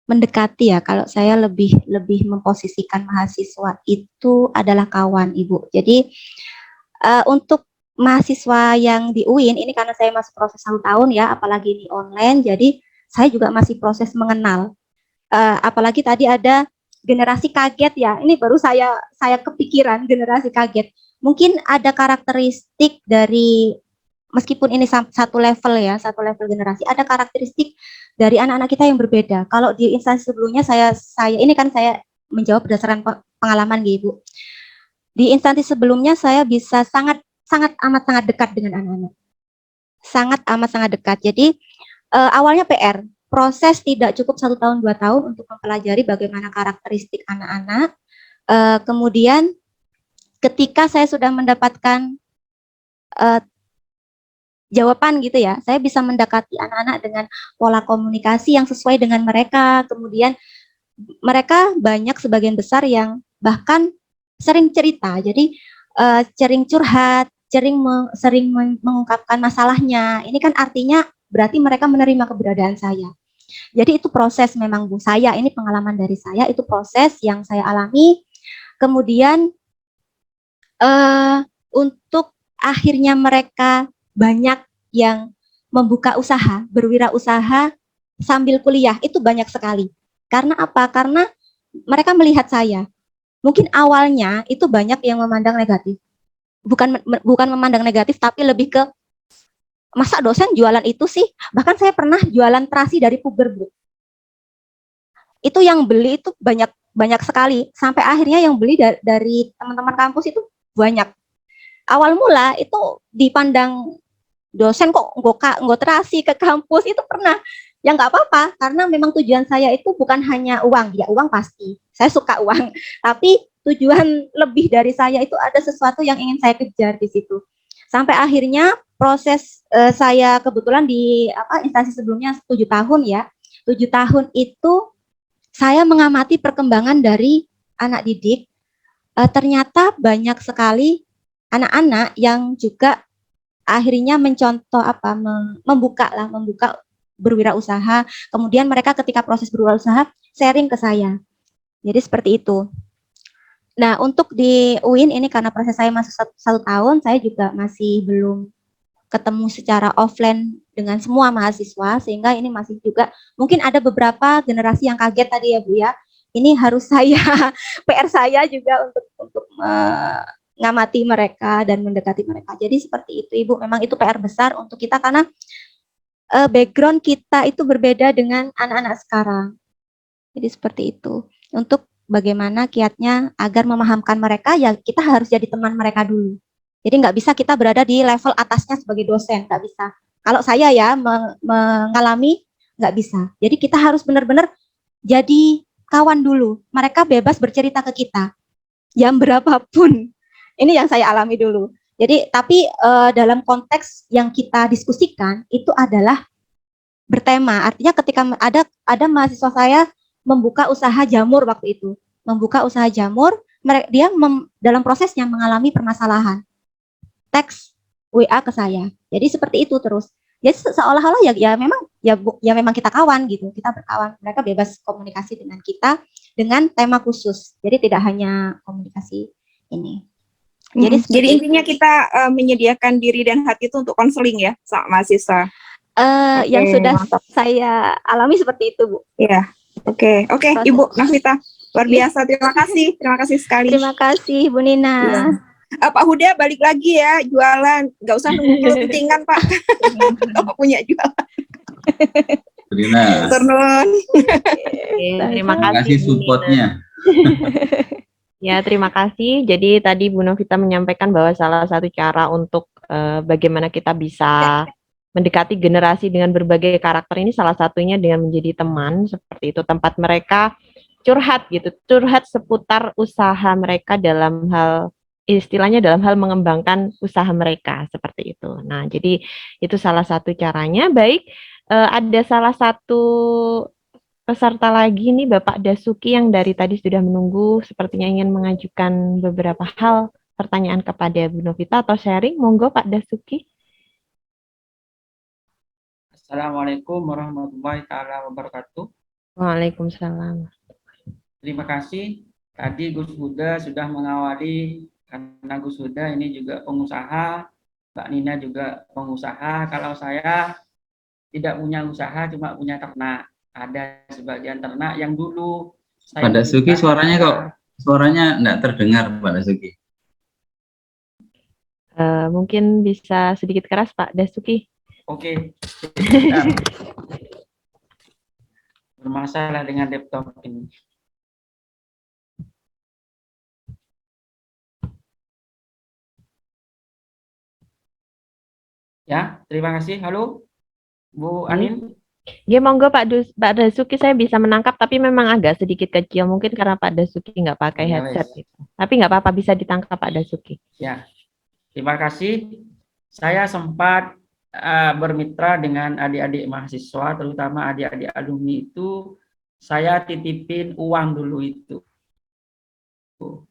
mendekati ya, kalau saya lebih memposisikan mahasiswa itu adalah kawan Ibu. Jadi untuk mahasiswa yang di UIN ini karena saya masih proses 1 tahun ya, apalagi ini online, jadi saya juga masih proses mengenal. Apalagi tadi ada generasi kaget ya, ini baru saya kepikiran generasi kaget. Mungkin ada karakteristik dari, meskipun ini satu level ya, satu level generasi, ada karakteristik dari anak-anak kita yang berbeda. Kalau di instansi sebelumnya saya ini kan saya menjawab berdasarkan pengalaman gitu. Di instansi sebelumnya saya bisa sangat amat dekat dengan anak-anak. Sangat amat sangat dekat. Jadi awalnya PR, proses tidak cukup 1 tahun 2 tahun untuk mempelajari bagaimana karakteristik anak-anak. Kemudian ketika saya sudah mendapatkan jawaban gitu ya, saya bisa mendekati anak-anak dengan pola komunikasi yang sesuai dengan mereka. Kemudian mereka banyak sebagian besar yang bahkan sering cerita, jadi sering curhat, sering mengungkapkan masalahnya. Ini kan artinya berarti mereka menerima keberadaan saya. Jadi itu proses memang Bu, saya ini pengalaman dari saya, itu proses yang saya alami. Kemudian untuk akhirnya mereka banyak yang membuka usaha, berwirausaha sambil kuliah, itu banyak sekali. Karena apa? Karena mereka melihat saya. Mungkin awalnya itu banyak yang memandang negatif. Bukan memandang negatif, tapi lebih ke masa dosen jualan itu sih. Bahkan saya pernah jualan terasi dari puber, Bu. Itu yang beli itu banyak sekali. Sampai akhirnya yang beli dari teman-teman kampus itu banyak. Awal mula itu dipandang dosen kok nggak terasi ke kampus, itu pernah. Ya nggak apa-apa, karena memang tujuan saya itu bukan hanya uang. Ya uang pasti, saya suka uang. Tapi tujuan lebih dari saya itu ada sesuatu yang ingin saya kejar di situ. Sampai akhirnya proses saya kebetulan di instansi sebelumnya 7 tahun ya. 7 tahun itu saya mengamati perkembangan dari anak didik. Ternyata banyak sekali anak-anak yang juga akhirnya mencontoh membuka berwirausaha. Kemudian mereka ketika proses berwirausaha sharing ke saya. Jadi seperti itu. Nah, untuk di UIN ini karena proses saya masih satu tahun, saya juga masih belum ketemu secara offline dengan semua mahasiswa, sehingga ini masih juga mungkin ada beberapa generasi yang kaget tadi ya Bu ya. Ini harus saya PR saya juga untuk mengamati mereka dan mendekati mereka. Jadi seperti itu Ibu, memang itu PR besar untuk kita karena background kita itu berbeda dengan anak-anak sekarang. Jadi seperti itu. Untuk bagaimana kiatnya agar memahamkan mereka, ya kita harus jadi teman mereka dulu. Jadi nggak bisa kita berada di level atasnya sebagai dosen, nggak bisa. Kalau saya ya mengalami nggak bisa. Jadi kita harus benar-benar jadi kawan dulu. Mereka bebas bercerita ke kita, jam berapapun. Ini yang saya alami dulu. Jadi tapi dalam konteks yang kita diskusikan itu adalah bertema. Artinya ketika ada mahasiswa saya membuka usaha jamur waktu itu, membuka usaha jamur, dia dalam prosesnya mengalami permasalahan. Teks WA ke saya. Jadi seperti itu terus. Jadi seolah-olah ya memang kita kawan gitu, kita berkawan. Mereka bebas komunikasi dengan kita dengan tema khusus. Jadi tidak hanya komunikasi ini. Jadi intinya kita menyediakan diri dan hati itu untuk konseling ya, sama mahasiswa. Yang sudah saya alami seperti itu, Bu. Iya. Oke, Ibu Nafita, luar biasa. Terima kasih sekali. Terima kasih, Bu Nina. Iya. Pak Huda balik lagi ya jualan, nggak usah nunggu closingan Pak. Kalau punya jualan. Brina, Terima terima kasih kasih supportnya. Ya, terima kasih. Jadi tadi Bu Novita menyampaikan bahwa salah satu cara untuk bagaimana kita bisa mendekati generasi dengan berbagai karakter ini salah satunya dengan menjadi teman, seperti itu, tempat mereka curhat gitu, curhat seputar usaha mereka dalam hal, istilahnya dalam hal mengembangkan usaha mereka, seperti itu. Nah, jadi itu salah satu caranya. Baik, ada salah satu peserta lagi nih, Bapak Dasuki, yang dari tadi sudah menunggu, sepertinya ingin mengajukan beberapa hal, pertanyaan kepada Bu Novita atau sharing. Monggo Pak Dasuki. Assalamualaikum warahmatullahi taala wabarakatuh. Waalaikumsalam. Terima kasih. Tadi Gus Huda sudah mengawali, karena Gus Huda ini juga pengusaha, Mbak Nina juga pengusaha. Kalau saya tidak punya usaha, cuma punya ternak. Ada sebagian ternak yang dulu saya Pak Dasuki, suaranya enggak terdengar, Pak Dasuki. Mungkin bisa sedikit keras Pak Dasuki. Oke. Bermasalah dengan laptop ini. Ya, terima kasih. Halo, Bu Anin. Ya, monggo Pak Dasuki, saya bisa menangkap, tapi memang agak sedikit kecil, mungkin karena Pak Dasuki nggak pakai headset. Gitu. Tapi nggak apa-apa, bisa ditangkap Pak Dasuki. Ya, terima kasih. Saya sempat bermitra dengan adik-adik mahasiswa, terutama adik-adik alumni itu, saya titipin uang dulu itu.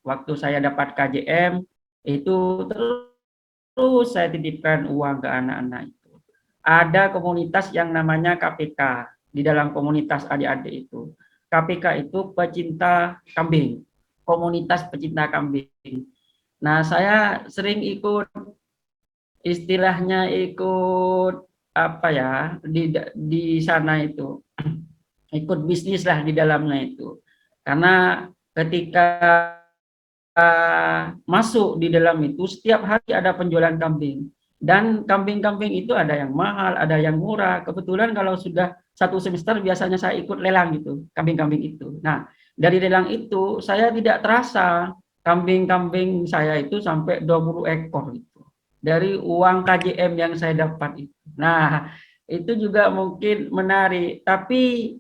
Waktu saya dapat KJM, itu terus saya titipkan uang ke anak-anak itu. Ada komunitas yang namanya KPK, di dalam komunitas adik-adik itu. KPK itu pecinta kambing, komunitas pecinta kambing. Nah, saya sering ikut, istilahnya ikut apa ya, di sana itu ikut bisnis lah di dalamnya itu, karena ketika masuk di dalam itu setiap hari ada penjualan kambing, dan kambing-kambing itu ada yang mahal, ada yang murah. Kebetulan kalau sudah satu semester biasanya saya ikut lelang gitu, kambing-kambing itu. Nah, dari lelang itu saya tidak terasa kambing-kambing saya itu sampai 20 ekor gitu, dari uang KJM yang saya dapat itu. Nah, itu juga mungkin menarik. Tapi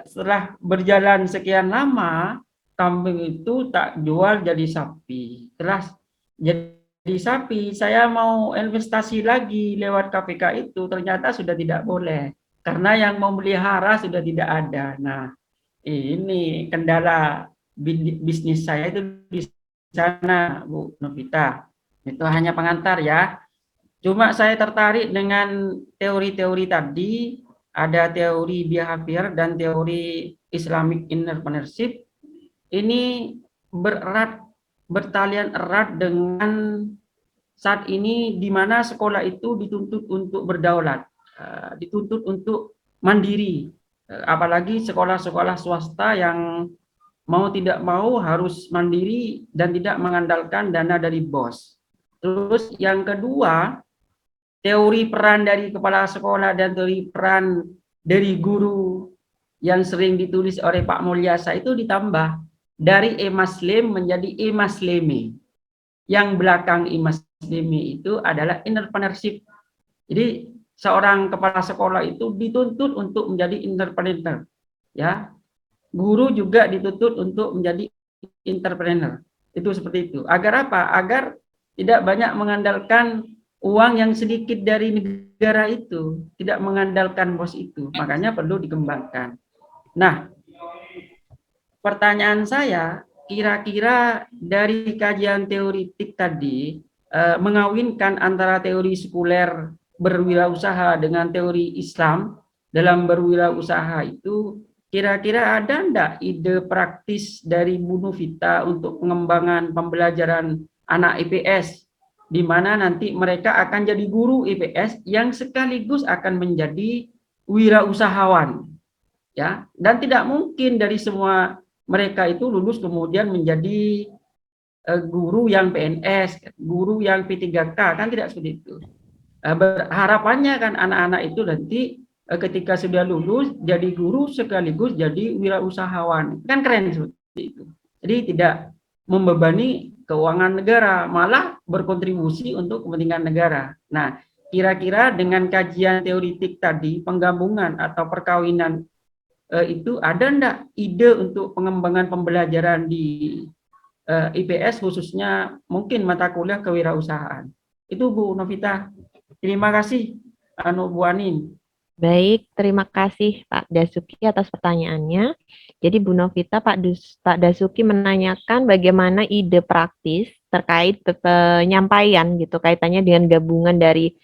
setelah berjalan sekian lama, kambing itu tak jual jadi sapi. Setelah jadi sapi, saya mau investasi lagi lewat KPK itu, ternyata sudah tidak boleh. Karena yang memelihara sudah tidak ada. Nah, ini kendala bisnis saya itu di sana, Bu Novita. Itu hanya pengantar ya. Cuma saya tertarik dengan teori-teori tadi, ada teori behavior dan teori Islamic entrepreneurship. Ini bertalian erat dengan saat ini di mana sekolah itu dituntut untuk berdaulat, dituntut untuk mandiri, apalagi sekolah-sekolah swasta yang mau tidak mau harus mandiri dan tidak mengandalkan dana dari bos. Terus yang kedua, teori peran dari kepala sekolah dan teori peran dari guru yang sering ditulis oleh Pak Mulyasa itu ditambah dari e-maslim menjadi e-maslimi. Yang belakang e-maslimi itu adalah entrepreneurship. Jadi seorang kepala sekolah itu dituntut untuk menjadi entrepreneur, ya. Guru juga dituntut untuk menjadi entrepreneur. Itu seperti itu. Agar apa? Agar tidak banyak mengandalkan uang yang sedikit dari negara itu, tidak mengandalkan bos itu. Makanya perlu dikembangkan. Nah, pertanyaan saya, kira-kira dari kajian teoritik tadi, mengawinkan antara teori sekuler berwirausaha dengan teori Islam dalam berwirausaha itu, kira-kira ada enggak ide praktis dari Bu Novita untuk pengembangan pembelajaran anak IPS, di mana nanti mereka akan jadi guru IPS yang sekaligus akan menjadi wirausahawan, ya, dan tidak mungkin dari semua mereka itu lulus kemudian menjadi guru yang PNS, guru yang P3K, kan tidak seperti itu. Harapannya kan anak-anak itu nanti ketika sudah lulus jadi guru sekaligus jadi wirausahawan, kan keren seperti itu. Jadi tidak membebani keuangan negara, malah berkontribusi untuk kepentingan negara. Nah, kira-kira dengan kajian teoritik tadi, penggabungan atau perkawinan itu ada enggak ide untuk pengembangan pembelajaran di IPS khususnya mungkin mata kuliah kewirausahaan. Itu Bu Novita. Terima kasih Bu Anin. Baik, terima kasih Pak Dasuki atas pertanyaannya. Jadi Bu Novita, Pak Dasuki menanyakan bagaimana ide praktis terkait penyampaian gitu, kaitannya dengan gabungan dari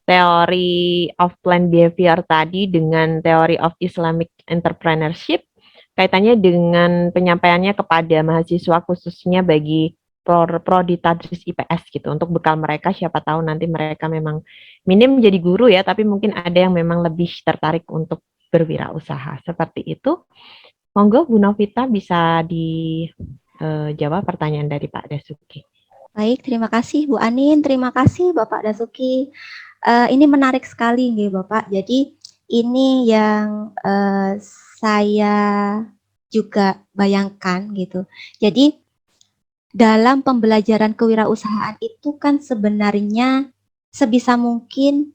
teori of planned behavior tadi dengan teori of Islamic entrepreneurship, kaitannya dengan penyampaiannya kepada mahasiswa khususnya bagi prodi tadris IPS gitu, untuk bekal mereka, siapa tahu nanti mereka memang minim jadi guru ya, tapi mungkin ada yang memang lebih tertarik untuk berwirausaha. Seperti itu. Monggo Bu Novita bisa dijawab pertanyaan dari Pak Dasuki. Baik, terima kasih Bu Anin, terima kasih Bapak Dasuki. Ini menarik sekali nih Bapak. Jadi ini yang saya juga bayangkan gitu. Jadi dalam pembelajaran kewirausahaan itu kan sebenarnya sebisa mungkin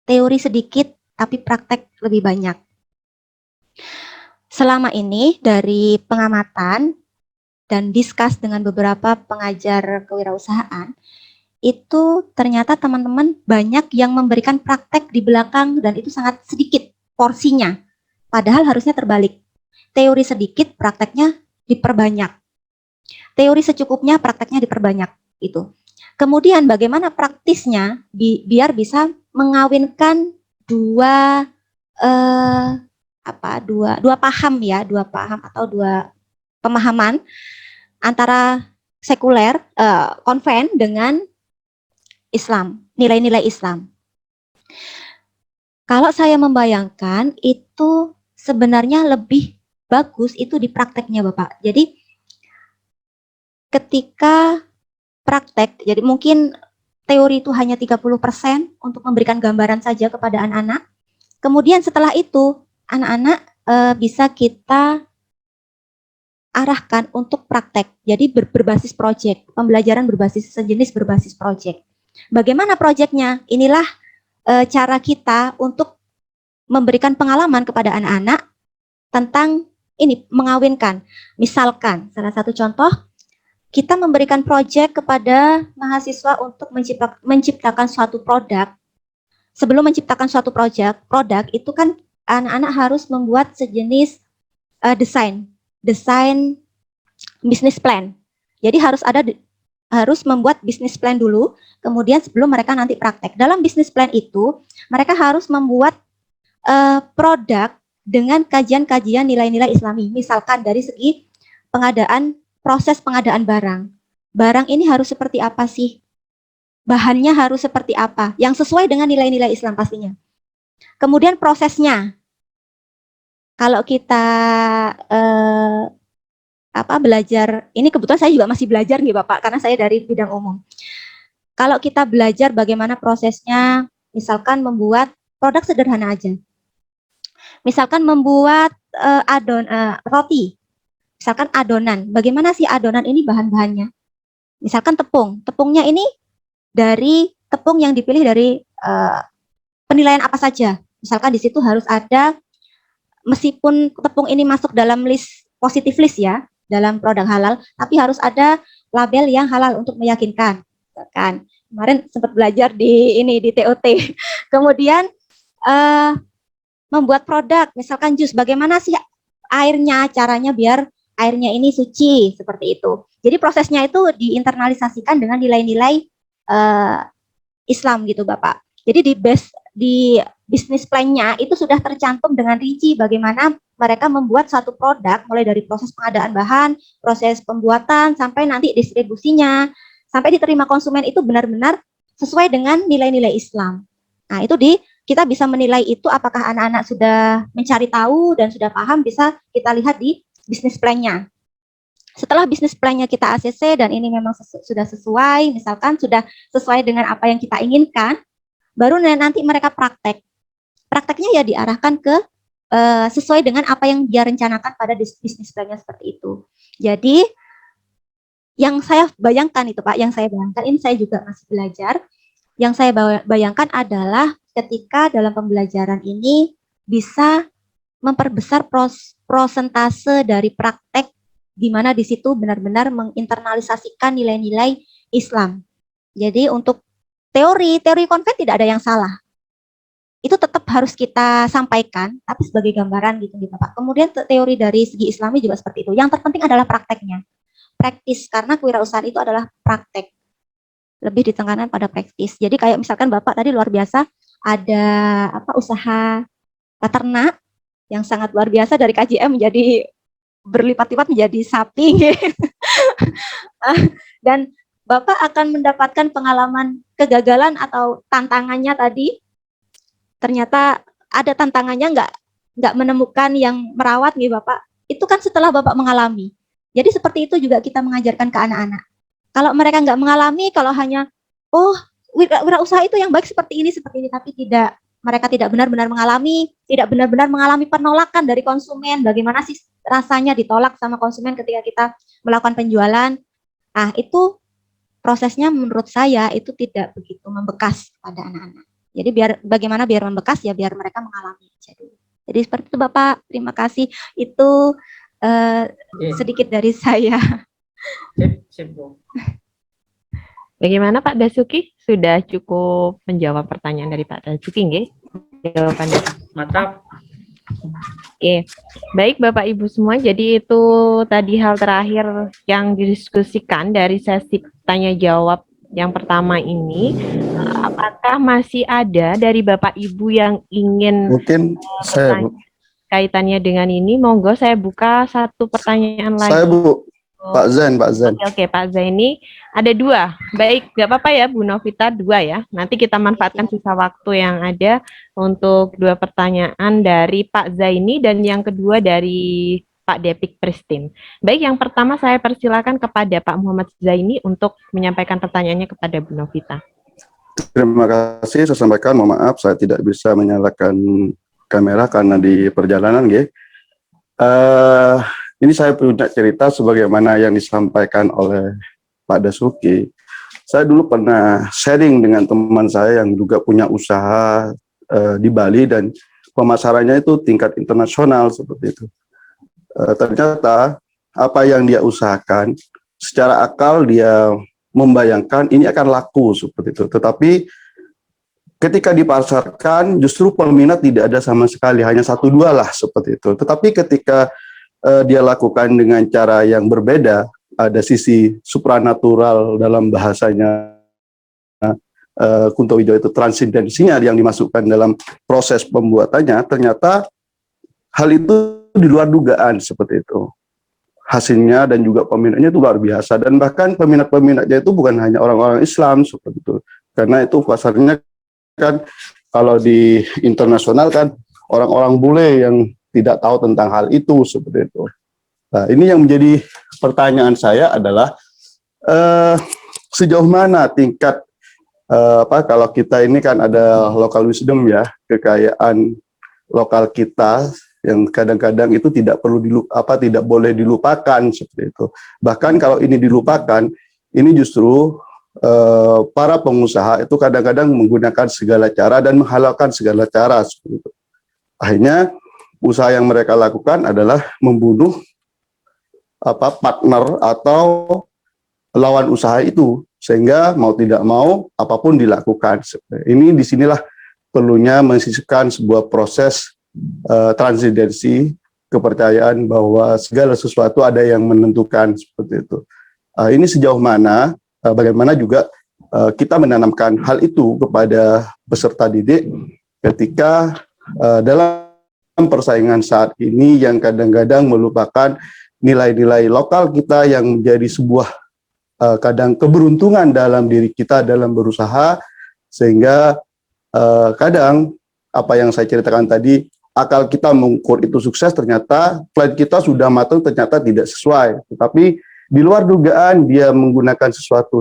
teori sedikit tapi praktek lebih banyak. Selama ini dari pengamatan dan diskus dengan beberapa pengajar kewirausahaan, itu ternyata teman-teman banyak yang memberikan praktek di belakang dan itu sangat sedikit porsinya. Padahal harusnya terbalik. Teori sedikit, prakteknya diperbanyak. Teori secukupnya, prakteknya diperbanyak. Itu. Kemudian bagaimana praktisnya biar bisa mengawinkan dua paham ya, dua paham atau dua pemahaman antara sekuler, konven dengan Islam, nilai-nilai Islam. Kalau saya membayangkan itu sebenarnya lebih bagus itu di prakteknya Bapak. Jadi ketika praktek, jadi mungkin teori itu hanya 30% untuk memberikan gambaran saja kepada anak-anak. Kemudian setelah itu anak-anak bisa kita arahkan untuk praktek. Jadi berbasis proyek, pembelajaran sejenis berbasis proyek. Bagaimana proyeknya? Inilah cara kita untuk memberikan pengalaman kepada anak-anak tentang ini, mengawinkan. Misalkan, salah satu contoh, kita memberikan proyek kepada mahasiswa untuk menciptakan suatu produk. Sebelum menciptakan suatu produk itu kan anak-anak harus membuat sejenis desain bisnis plan. Jadi harus membuat bisnis plan dulu, kemudian sebelum mereka nanti praktek. Dalam bisnis plan itu, mereka harus membuat produk dengan kajian-kajian nilai-nilai Islami. Misalkan dari segi pengadaan proses pengadaan barang. Barang ini harus seperti apa sih? Bahannya harus seperti apa? Yang sesuai dengan nilai-nilai Islam pastinya. Kemudian prosesnya. Kalau kita belajar, ini kebetulan saya juga masih belajar nih Bapak, karena saya dari bidang umum. Kalau kita belajar bagaimana prosesnya, misalkan membuat produk sederhana aja. Misalkan membuat roti, misalkan adonan. Bagaimana sih adonan ini bahan-bahannya? Misalkan tepung. Tepungnya ini dari tepung yang dipilih dari penilaian apa saja. Misalkan di situ harus ada, meskipun tepung ini masuk dalam list positif list ya, dalam produk halal, tapi harus ada label yang halal untuk meyakinkan. Kan kemarin sempat belajar di TOT. Kemudian membuat produk, misalkan jus, bagaimana sih airnya, caranya biar airnya ini suci, seperti itu. Jadi prosesnya itu diinternalisasikan dengan nilai-nilai Islam gitu Bapak. Jadi di bisnis plan-nya itu sudah tercantum dengan rinci bagaimana mereka membuat satu produk, mulai dari proses pengadaan bahan, proses pembuatan, sampai nanti distribusinya, sampai diterima konsumen itu benar-benar sesuai dengan nilai-nilai Islam. Nah, itu kita bisa menilai itu apakah anak-anak sudah mencari tahu dan sudah paham, bisa kita lihat di bisnis plan-nya. Setelah bisnis plan-nya kita ACC dan ini memang sudah sesuai, misalkan sudah sesuai dengan apa yang kita inginkan, baru nanti mereka praktek. Prakteknya ya diarahkan ke sesuai dengan apa yang dia rencanakan pada bisnis plan-nya seperti itu. Jadi yang saya bayangkan itu Pak, yang saya bayangkan, ini saya juga masih belajar, yang saya bayangkan adalah ketika dalam pembelajaran ini bisa memperbesar prosentase dari praktek, di mana di situ benar-benar menginternalisasikan nilai-nilai Islam. Jadi untuk teori konven tidak ada yang salah. Itu tetap harus kita sampaikan, tapi sebagai gambaran gitu Pak. Kemudian teori dari segi Islami juga seperti itu. Yang terpenting adalah prakteknya. Praktis, karena kewirausahaan itu adalah praktek. Lebih ditekankan pada praktis. Jadi kayak misalkan Bapak tadi luar biasa, ada usaha peternak yang sangat luar biasa, dari KJM menjadi berlipat-lipat menjadi sapi. Dan Bapak akan mendapatkan pengalaman kegagalan atau tantangannya tadi. Ternyata ada tantangannya, nggak menemukan yang merawat nih Bapak. Itu kan setelah Bapak mengalami. Jadi seperti itu juga kita mengajarkan ke anak-anak. Kalau mereka nggak mengalami, kalau hanya wirausaha itu yang baik seperti ini, tapi mereka tidak benar-benar mengalami penolakan dari konsumen. Bagaimana sih rasanya ditolak sama konsumen ketika kita melakukan penjualan? Nah, itu prosesnya menurut saya itu tidak begitu membekas pada anak-anak. Jadi bagaimana biar membekas ya, biar mereka mengalami. Jadi seperti itu Bapak, terima kasih. Itu sedikit dari saya. Sip, Bu. Bagaimana Pak Dasuki? Sudah cukup menjawab pertanyaan dari Pak Dasuki, nggih? Jawabannya. Mantap. Oke, baik Bapak Ibu semua, jadi itu tadi hal terakhir yang didiskusikan dari sesi tanya jawab yang pertama ini. Apakah masih ada dari Bapak Ibu yang ingin mungkin saya Bu. Kaitannya dengan ini? Monggo saya buka satu pertanyaan lagi. Saya Bu, Pak Zain. Oke, Pak Zain, ini ada dua. Baik, nggak apa-apa ya Bu Novita, dua ya. Nanti kita manfaatkan sisa waktu yang ada untuk dua pertanyaan dari Pak Zaini dan yang kedua dari Pak Depik Pristin. Baik, yang pertama saya persilakan kepada Pak Muhammad Zaini untuk menyampaikan pertanyaannya kepada Bu Novita. Terima kasih, saya sampaikan, mohon maaf saya tidak bisa menyalakan kamera karena di perjalanan, ini saya punya cerita sebagaimana yang disampaikan oleh Pak Dasuki. Saya dulu pernah sharing dengan teman saya yang juga punya usaha di Bali dan pemasarannya itu tingkat internasional seperti itu. Ternyata apa yang dia usahakan secara akal dia membayangkan ini akan laku seperti itu. Tetapi ketika dipasarkan justru peminat tidak ada sama sekali, hanya 1-2 lah seperti itu. Tetapi ketika dia lakukan dengan cara yang berbeda, ada sisi supranatural dalam bahasanya Kunto Wijoyo itu, transendensinya yang dimasukkan dalam proses pembuatannya, ternyata hal itu di luar dugaan seperti itu. hasilnya dan juga peminatnya itu luar biasa, dan bahkan peminatnya itu bukan hanya orang-orang Islam seperti itu, karena itu pasarnya kan kalau di internasional kan orang-orang bule yang tidak tahu tentang hal itu seperti itu. Nah, ini yang menjadi pertanyaan saya adalah sejauh mana tingkat kalau kita ini kan ada local wisdom ya, kekayaan lokal kita yang kadang-kadang itu tidak boleh dilupakan seperti itu. Bahkan kalau ini dilupakan, ini justru para pengusaha itu kadang-kadang menggunakan segala cara dan menghalalkan segala cara seperti itu. Akhirnya usaha yang mereka lakukan adalah membunuh partner atau lawan usaha itu, sehingga mau tidak mau apapun dilakukan. Ini disinilah perlunya mensisipkan sebuah proses transidensi, kepercayaan bahwa segala sesuatu ada yang menentukan seperti itu. Ini sejauh mana, bagaimana juga kita menanamkan hal itu kepada peserta didik ketika dalam persaingan saat ini yang kadang-kadang melupakan nilai-nilai lokal kita yang menjadi sebuah kadang keberuntungan dalam diri kita dalam berusaha, sehingga kadang apa yang saya ceritakan tadi, akal kita mengukur itu sukses, ternyata plan kita sudah matang, ternyata tidak sesuai. Tetapi di luar dugaan dia menggunakan sesuatu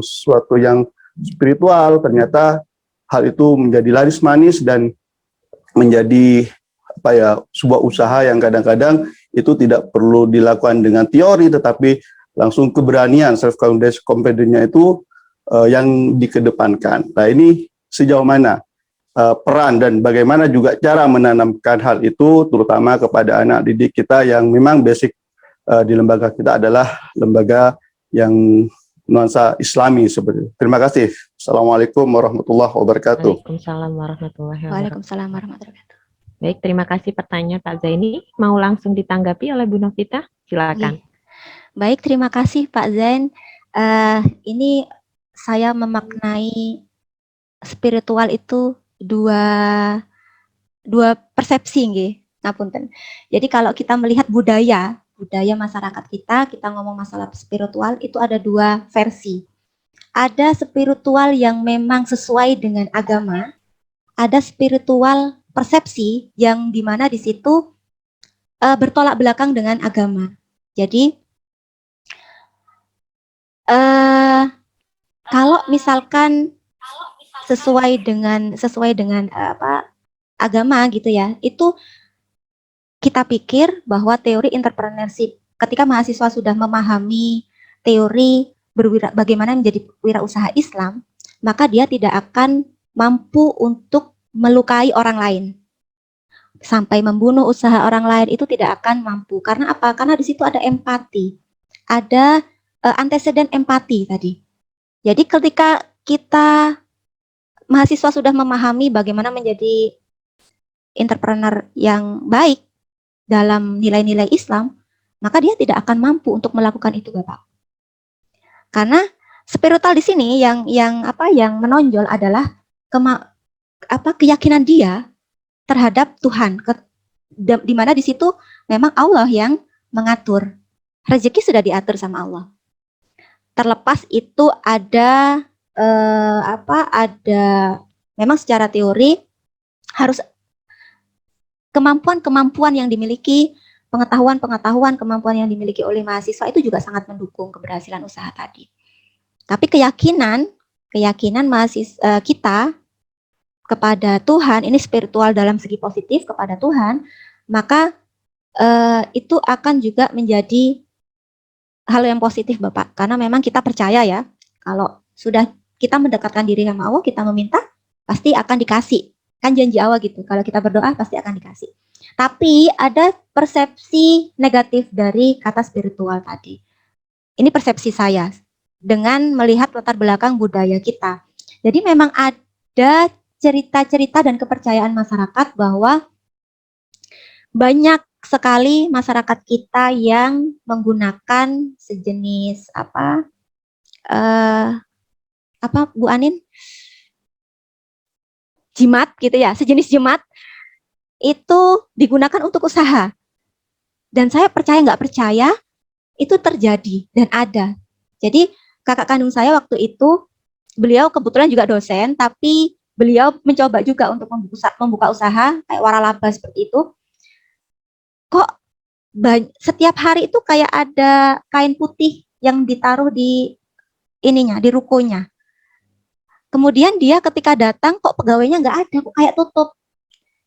yang spiritual, ternyata hal itu menjadi laris manis dan menjadi sebuah usaha yang kadang-kadang itu tidak perlu dilakukan dengan teori, tetapi langsung keberanian, self confidence-nya itu yang dikedepankan. Nah, ini sejauh mana peran dan bagaimana juga cara menanamkan hal itu terutama kepada anak didik kita yang memang basic di lembaga kita adalah lembaga yang nuansa Islami seperti itu. Terima kasih. Assalamualaikum warahmatullahi wabarakatuh. Waalaikumsalam warahmatullahi wabarakatuh. Waalaikumsalam warahmatullahi wabarakatuh. Baik, terima kasih pertanyaan Pak Zaini. Mau langsung ditanggapi oleh Bu Novita? Silakan. Baik, terima kasih Pak Zain. Ini saya memaknai spiritual itu dua persepsi nggih, ngapunten. Jadi kalau kita melihat budaya masyarakat kita ngomong masalah spiritual itu ada dua versi. Ada spiritual yang memang sesuai dengan agama, ada spiritual persepsi yang dimana di situ bertolak belakang dengan agama. Jadi kalau misalkan sesuai dengan agama gitu ya, itu kita pikir bahwa teori entrepreneurship ketika mahasiswa sudah memahami teori bagaimana menjadi wirausaha Islam, maka dia tidak akan mampu untuk melukai orang lain sampai membunuh usaha orang lain, itu tidak akan mampu. Karena apa? Karena di situ ada empati, ada anteseden empati tadi. Jadi ketika kita mahasiswa sudah memahami bagaimana menjadi entrepreneur yang baik dalam nilai-nilai Islam, maka dia tidak akan mampu untuk melakukan itu, Bapak. Karena spiritual di sini yang menonjol adalah keyakinan dia terhadap Tuhan, di mana di situ memang Allah yang mengatur. Rezeki sudah diatur sama Allah. Terlepas itu ada memang secara teori harus kemampuan yang dimiliki, pengetahuan yang dimiliki oleh mahasiswa itu juga sangat mendukung keberhasilan usaha tadi. Tapi keyakinan mahasiswa kita kepada Tuhan, ini spiritual dalam segi positif kepada Tuhan, maka itu akan juga menjadi hal yang positif, Bapak. Karena memang kita percaya ya, kalau sudah kita mendekatkan diri sama Allah, kita meminta, pasti akan dikasih. Kan janji Allah gitu, kalau kita berdoa pasti akan dikasih. Tapi ada persepsi negatif dari kata spiritual tadi. Ini persepsi saya, dengan melihat latar belakang budaya kita. Jadi memang ada cerita-cerita dan kepercayaan masyarakat bahwa banyak sekali masyarakat kita yang menggunakan sejenis Bu Anin? Jimat gitu ya, sejenis jimat itu digunakan untuk usaha. Dan saya percaya nggak percaya, itu terjadi dan ada. Jadi kakak kandung saya waktu itu, beliau kebetulan juga dosen, tapi beliau mencoba juga untuk membuka usaha kayak waralaba seperti itu. Kok setiap hari itu kayak ada kain putih yang ditaruh di ininya, di rukonya. Kemudian dia ketika datang kok pegawainya nggak ada, kok kayak tutup.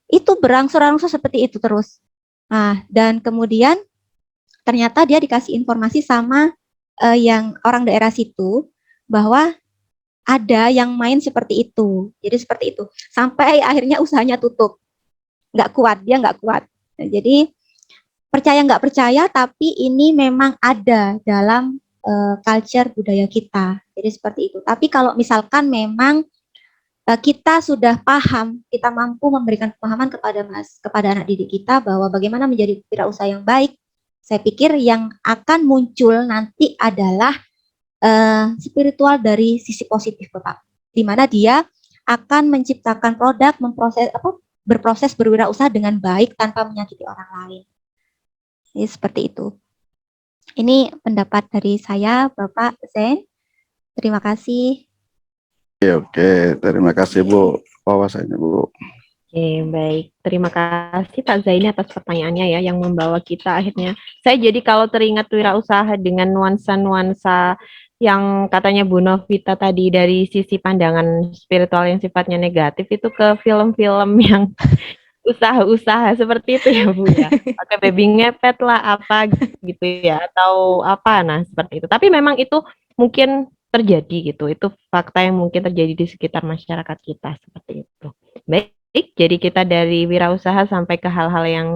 Itu berangsur-angsur seperti itu terus. Nah, dan kemudian ternyata dia dikasih informasi sama yang orang daerah situ bahwa ada yang main seperti itu. Jadi seperti itu. Sampai akhirnya usahanya tutup. Nggak kuat, dia nggak kuat. Nah, jadi percaya nggak percaya, tapi ini memang ada dalam culture budaya kita. Jadi seperti itu. Tapi kalau misalkan memang kita sudah paham, kita mampu memberikan pemahaman kepada anak didik kita bahwa bagaimana menjadi wirausaha yang baik, saya pikir yang akan muncul nanti adalah spiritual dari sisi positif, Bapak. Di mana dia akan menciptakan produk, berproses berwirausaha dengan baik tanpa menyakiti orang lain. Jadi seperti itu. Ini pendapat dari saya, Bapak Zain. Terima kasih. Oke, terima kasih Bu wawasannya Bu. Oke, baik. Terima kasih Pak Zaini atas pertanyaannya ya, yang membawa kita akhirnya. Saya jadi kalau teringat wirausaha dengan nuansa-nuansa yang katanya Bu Novita tadi dari sisi pandangan spiritual yang sifatnya negatif itu ke film-film yang usaha-usaha seperti itu ya Bu ya. Pakai baby ngepet lah apa gitu ya, atau apa, nah seperti itu. Tapi memang itu mungkin terjadi gitu. Itu fakta yang mungkin terjadi di sekitar masyarakat kita seperti itu. Baik, jadi kita dari wirausaha sampai ke hal-hal yang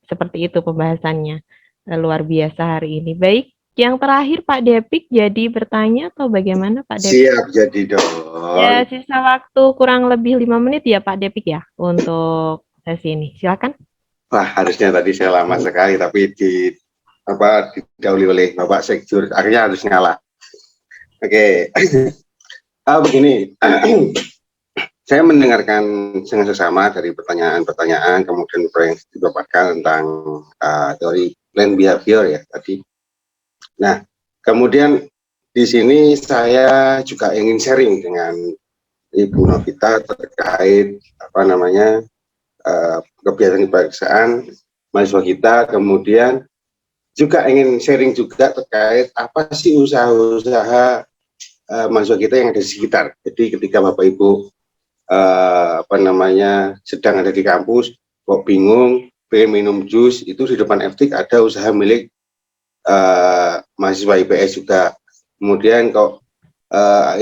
seperti itu pembahasannya. Luar biasa hari ini. Baik, yang terakhir Pak Depik jadi bertanya atau bagaimana Pak Depik? Siap jadi dong. Ya, sisa waktu kurang lebih 5 menit ya Pak Depik ya untuk sesi ini. Silakan. Wah, harusnya tadi saya lama sekali, tapi didahului oleh Bapak Sekjur, akhirnya harus ngalah. Oke. Begini, saya mendengarkan dengan seksama dari pertanyaan-pertanyaan, kemudian yang dipaparkan tentang teori plan behavior ya tadi. Nah, kemudian di sini saya juga ingin sharing dengan Ibu Novita terkait kebiasaan kebangsaan mahasiswa kita, kemudian juga ingin sharing juga terkait apa sih usaha-usaha mahasiswa kita yang ada di sekitar. Jadi ketika Bapak Ibu sedang ada di kampus, kok bingung, pengen minum jus, itu di depan FTIK ada usaha milik mahasiswa IPS juga. Kemudian kok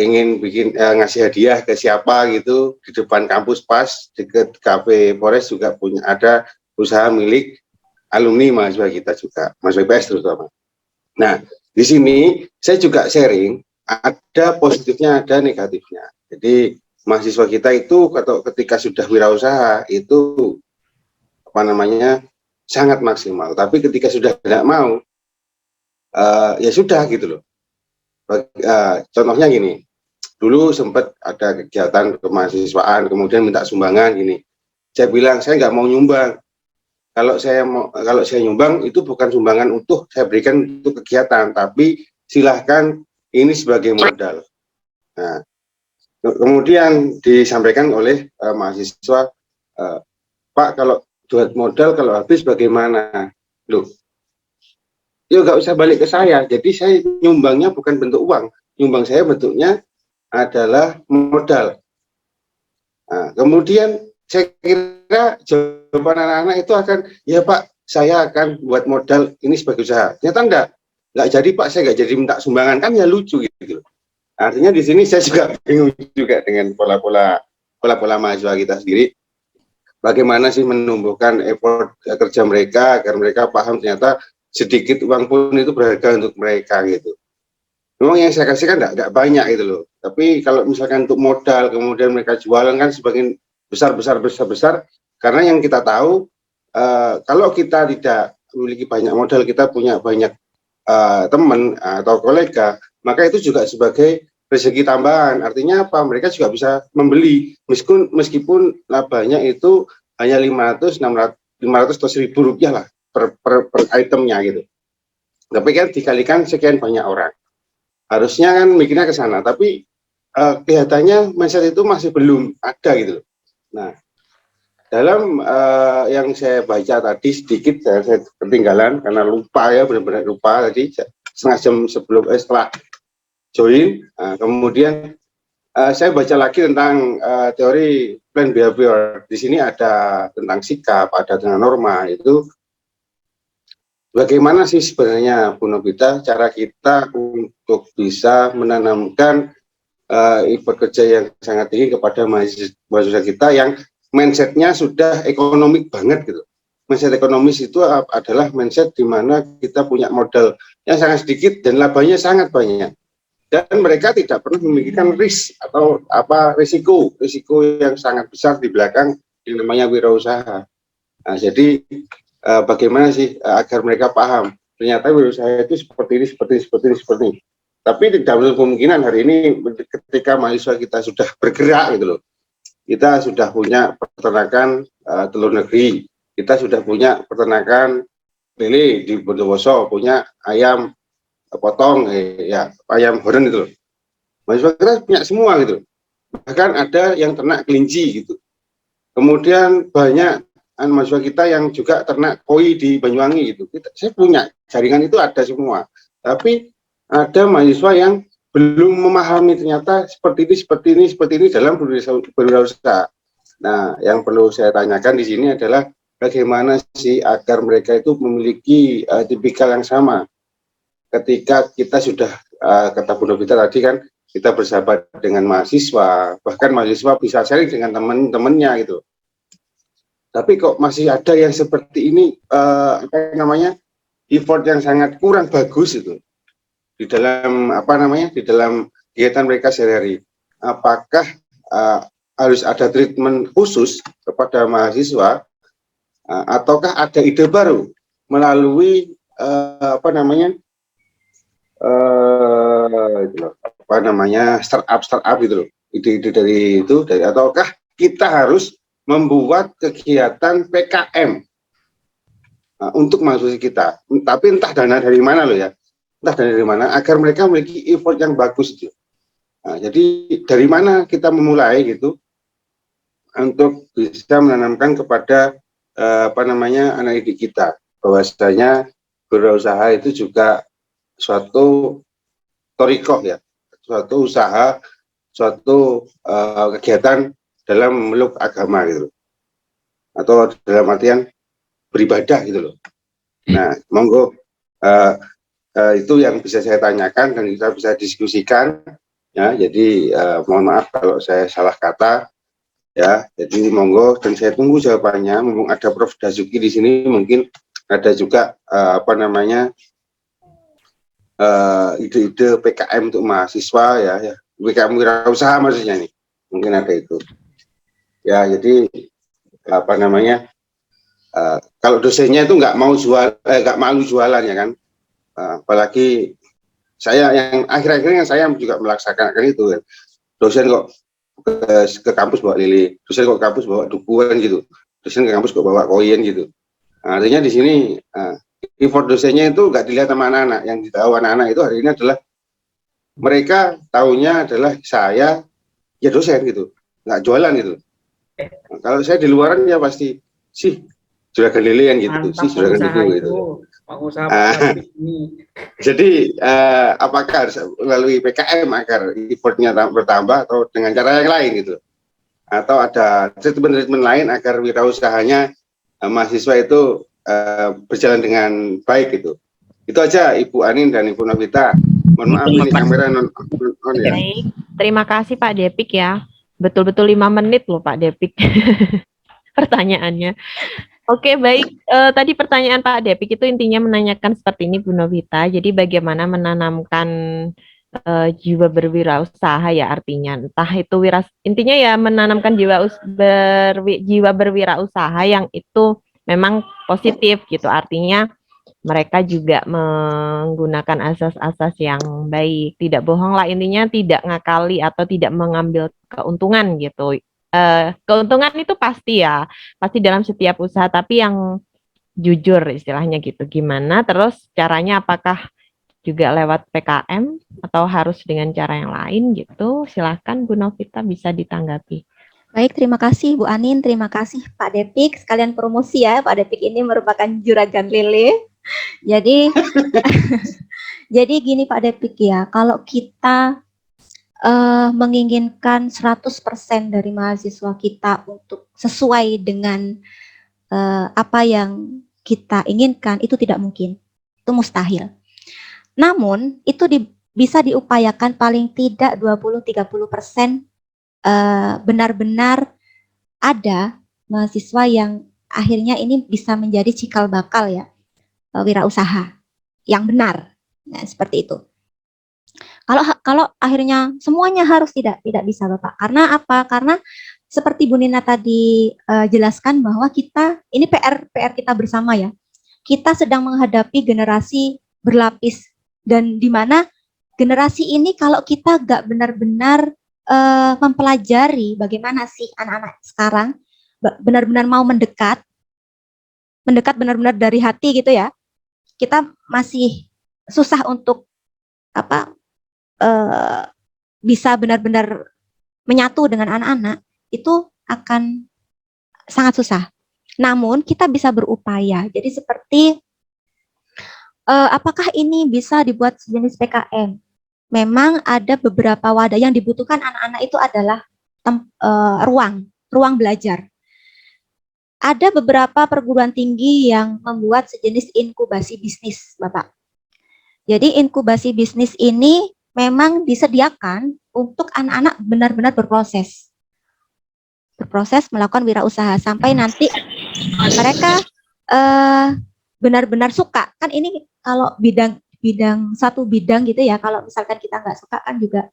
ingin ngasih hadiah ke siapa gitu di depan kampus pas deket kafe Forest juga ada usaha milik alumni mahasiswa kita juga, mahasiswa IPS terutama. Nah, di sini saya juga sharing ada positifnya, ada negatifnya. Jadi mahasiswa kita itu ketika sudah wirausaha itu sangat maksimal. Tapi ketika sudah tidak mau, ya sudah gitu loh. Contohnya gini, dulu sempat ada kegiatan kemahasiswaan, kemudian minta sumbangan gini. Saya bilang saya nggak mau nyumbang. Kalau saya nyumbang itu bukan sumbangan utuh, saya berikan untuk kegiatan, tapi silahkan ini sebagai modal. Nah, kemudian disampaikan oleh mahasiswa, Pak, kalau buat modal kalau habis bagaimana? Loh, ya nggak usah balik ke saya. Jadi saya nyumbangnya bukan bentuk uang, nyumbang saya bentuknya adalah modal. Nah, kemudian saya kira jawaban anak-anak itu akan, ya Pak, saya akan buat modal ini sebagai usaha. Ternyata nggak jadi Pak, saya nggak jadi minta sumbangan, kan ya lucu gitu. Artinya di sini saya juga bingung juga dengan pola-pola mahasiswa kita sendiri. Bagaimana sih menumbuhkan effort kerja mereka agar mereka paham ternyata sedikit uang pun itu berharga untuk mereka gitu. Memang yang saya kasih kan nggak banyak gitu loh. Tapi kalau misalkan untuk modal kemudian mereka jualan kan sebagian besar, karena yang kita tahu kalau kita tidak memiliki banyak modal, kita punya banyak teman atau kolega, maka itu juga sebagai rezeki tambahan. Artinya apa? Mereka juga bisa membeli meskipun labanya itu hanya 500 atau 1.000 rupiah lah per itemnya gitu. Tapi kan dikalikan sekian banyak orang. Harusnya kan mikirnya ke sana, tapi kelihatannya mindset itu masih belum ada gitu loh. Nah, dalam yang saya baca tadi sedikit, saya ketinggalan karena lupa ya, benar-benar lupa tadi setengah jam sebelum setelah join. Kemudian saya baca lagi tentang teori plan behavior. Di sini ada tentang sikap, ada tentang norma. Itu bagaimana sih sebenarnya Bu Nobita cara kita untuk bisa menanamkan bekerja yang sangat tinggi kepada mahasiswa kita yang mindsetnya sudah ekonomik banget gitu. Mindset ekonomis itu adalah mindset di mana kita punya modal yang sangat sedikit dan labanya sangat banyak. Dan mereka tidak pernah memikirkan risk atau risiko yang sangat besar di belakang yang namanya wirausaha. Nah, jadi bagaimana sih agar mereka paham ternyata wirausaha itu seperti ini. Tapi tidak menutup kemungkinan hari ini ketika mahasiswa kita sudah bergerak gitu loh, kita sudah punya peternakan telur negeri, kita sudah punya peternakan lele di Bondowoso, punya ayam potong, ayam horn gitu loh. Mahasiswa kita punya semua gitu. Bahkan ada yang ternak kelinci gitu. Kemudian banyak mahasiswa kita yang juga ternak koi di Banyuwangi gitu. Saya punya jaringan itu ada semua. Tapi ada mahasiswa yang belum memahami ternyata seperti ini dalam berwirausaha. Nah, yang perlu saya tanyakan di sini adalah bagaimana sih agar mereka itu memiliki tipikal yang sama. Ketika kita sudah kata Bu Nobita tadi kan kita bersahabat dengan mahasiswa, bahkan mahasiswa bisa sharing dengan teman-temannya gitu. Tapi kok masih ada yang seperti ini effort yang sangat kurang bagus itu di dalam di dalam kegiatan mereka sehari-hari. Apakah harus ada treatment khusus kepada mahasiswa ataukah ada ide baru melalui startup gitu loh, ide-ide dari ataukah kita harus membuat kegiatan PKM untuk mahasiswa kita, tapi entah dana dari mana loh ya, entah dari mana agar mereka memiliki effort yang bagus itu. Nah, jadi dari mana kita memulai gitu untuk bisa menanamkan kepada anak didik kita bahwasanya berwirausaha itu juga suatu thoriqoh ya, suatu usaha, suatu kegiatan dalam meluk agama gitu, atau dalam artian beribadah gitu loh. Nah, monggo itu yang bisa saya tanyakan dan kita bisa diskusikan ya. Jadi mohon maaf kalau saya salah kata ya. Jadi monggo dan saya tunggu jawabannya. Mumpung ada Prof Dazuki di sini, mungkin ada juga ide-ide PKM untuk mahasiswa ya, PKM wirausaha maksudnya nih, mungkin ada itu ya. Jadi kalau dosennya itu nggak malu jualan ya kan, apalagi saya yang akhir-akhir ini saya juga melaksanakan itu kan. Dosen kok ke kampus bawa lili, dosen kok ke kampus bawa dukuan gitu, dosen ke kampus kok bawa koin gitu. Nah, artinya di sini effort dosennya itu nggak dilihat sama anak-anak. Yang ditahu anak-anak itu hari ini adalah mereka tahunya adalah saya ya dosen gitu, nggak jualan gitu. Nah, kalau saya di luaran ya pasti sih juragan lilian gitu, sih juragan gitu. Jadi apakah harus melalui PKM agar effortnya bertambah atau dengan cara yang lain gitu, atau ada treatment lain agar wirausahanya mahasiswa itu berjalan dengan baik gitu. Itu aja Ibu Anin dan Ibu Nobita. Mohon maaf ini kamera non ya. Baik, terima kasih Pak Depik ya. Betul-betul 5 menit loh Pak Depik pertanyaannya. Oke, baik. Tadi pertanyaan Pak Depik itu intinya menanyakan seperti ini Bu Nobita. Jadi bagaimana menanamkan jiwa berwirausaha ya, artinya entah itu intinya ya menanamkan jiwa berwirausaha yang itu memang positif gitu. Artinya mereka juga menggunakan asas-asas yang baik, tidak bohong lah, intinya tidak ngakali atau tidak mengambil keuntungan gitu. Keuntungan itu pasti ya, pasti dalam setiap usaha, tapi yang jujur istilahnya gitu. Gimana? Terus caranya apakah juga lewat PKM atau harus dengan cara yang lain gitu? Silahkan Bu Novita bisa ditanggapi. Baik, terima kasih Bu Anin, terima kasih Pak Depik. Sekalian promosi ya, Pak Depik ini merupakan juragan lele. Jadi, jadi gini Pak Depik ya, kalau kita menginginkan 100% dari mahasiswa kita untuk sesuai dengan apa yang kita inginkan, itu tidak mungkin. Itu mustahil. Namun, itu bisa diupayakan paling tidak 20-30% benar-benar ada mahasiswa yang akhirnya ini bisa menjadi cikal bakal ya wirausaha yang benar. Nah, seperti itu. Kalau akhirnya semuanya harus tidak bisa Bapak. Karena apa? Karena seperti Bu Nina tadi jelaskan bahwa kita ini PR kita bersama ya. Kita sedang menghadapi generasi berlapis dan di mana generasi ini kalau kita nggak benar-benar mempelajari bagaimana sih anak-anak sekarang benar-benar mau mendekat benar-benar dari hati gitu ya, kita masih susah untuk bisa benar-benar menyatu dengan anak-anak, itu akan sangat susah. Namun kita bisa berupaya. Jadi seperti apakah ini bisa dibuat sejenis PKM? Memang ada beberapa wadah yang dibutuhkan anak-anak itu adalah ruang belajar. Ada beberapa perguruan tinggi yang membuat sejenis inkubasi bisnis, Bapak. Jadi inkubasi bisnis ini memang disediakan untuk anak-anak benar-benar berproses melakukan wirausaha sampai nanti mereka benar-benar suka. Kan ini kalau satu bidang gitu ya, kalau misalkan kita nggak suka kan juga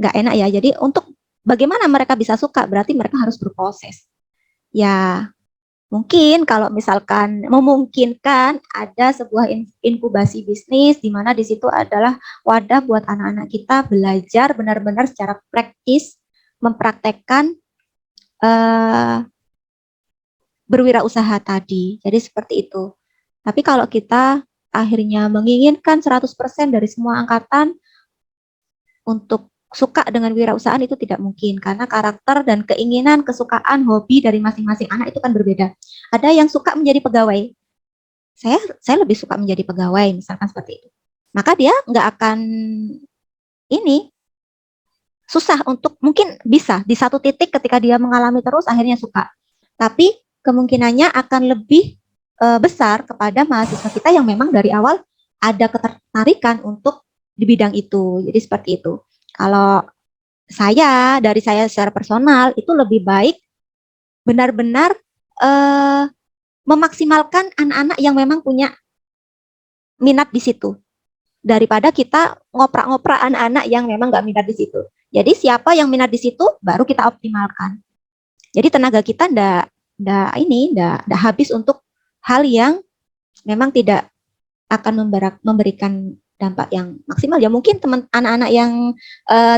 nggak enak ya. Jadi untuk bagaimana mereka bisa suka, berarti mereka harus berproses. Ya mungkin kalau misalkan memungkinkan ada sebuah inkubasi bisnis di mana di situ adalah wadah buat anak-anak kita belajar benar-benar secara praktis, mempraktekkan berwirausaha tadi. Jadi seperti itu. Tapi kalau kita akhirnya menginginkan 100% dari semua angkatan untuk suka dengan wirausahaan, itu tidak mungkin karena karakter dan keinginan, kesukaan, hobi dari masing-masing anak itu kan berbeda. Ada yang suka menjadi pegawai. Saya lebih suka menjadi pegawai, misalkan seperti itu. Maka dia nggak akan susah untuk, mungkin bisa di satu titik ketika dia mengalami terus akhirnya suka. Tapi kemungkinannya akan lebih besar kepada mahasiswa kita yang memang dari awal ada ketertarikan untuk di bidang itu. Jadi seperti itu. Kalau dari saya secara personal itu lebih baik benar-benar memaksimalkan anak-anak yang memang punya minat di situ daripada kita ngoprak-ngoprak anak-anak yang memang nggak minat di situ. Jadi siapa yang minat di situ baru kita optimalkan. Jadi tenaga kita ndak habis untuk hal yang memang tidak akan memberikan dampak yang maksimal. Ya mungkin anak-anak yang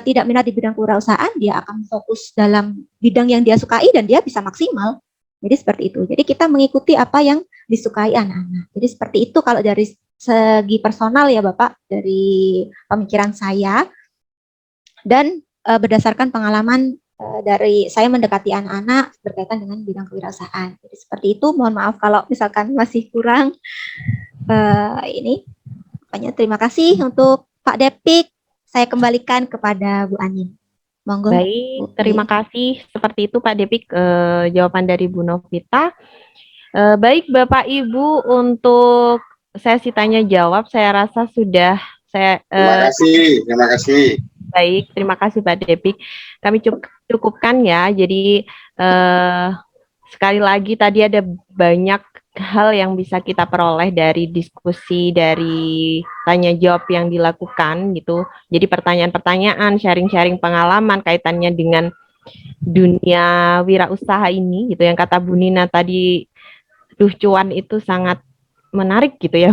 tidak minat di bidang kewirausahaan, dia akan fokus dalam bidang yang dia sukai dan dia bisa maksimal. Jadi seperti itu. Jadi kita mengikuti apa yang disukai anak-anak. Jadi seperti itu kalau dari segi personal ya Bapak, dari pemikiran saya dan berdasarkan pengalaman dari saya mendekati anak-anak berkaitan dengan bidang kewirausahaan. Jadi seperti itu. Mohon maaf kalau misalkan masih kurang ini. Makanya terima kasih untuk Pak Depik. Saya kembalikan kepada Bu Anin. Monggo. Baik, terima kasih. Seperti itu Pak Depik jawaban dari Bu Novita. Baik Bapak Ibu, untuk sesi tanya jawab saya rasa sudah Terima kasih. Baik, terima kasih Pak Depik. Kami cukupkan ya. Jadi sekali lagi tadi ada banyak hal yang bisa kita peroleh dari diskusi, dari tanya jawab yang dilakukan gitu. Jadi pertanyaan-pertanyaan, sharing-sharing pengalaman kaitannya dengan dunia wirausaha ini gitu. Yang kata Bu Nina tadi, cuan itu sangat menarik gitu ya.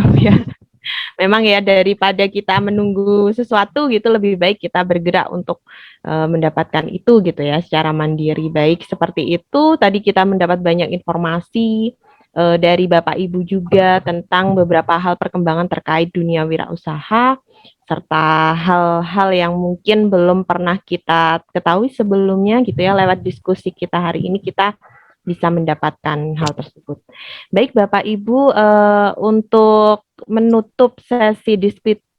Memang ya, daripada kita menunggu sesuatu gitu, lebih baik kita bergerak untuk mendapatkan itu gitu ya secara mandiri. Baik, seperti itu tadi kita mendapat banyak informasi dari Bapak Ibu juga tentang beberapa hal perkembangan terkait dunia wirausaha, serta hal-hal yang mungkin belum pernah kita ketahui sebelumnya gitu ya, lewat diskusi kita hari ini kita bisa mendapatkan hal tersebut. Baik Bapak Ibu, untuk menutup sesi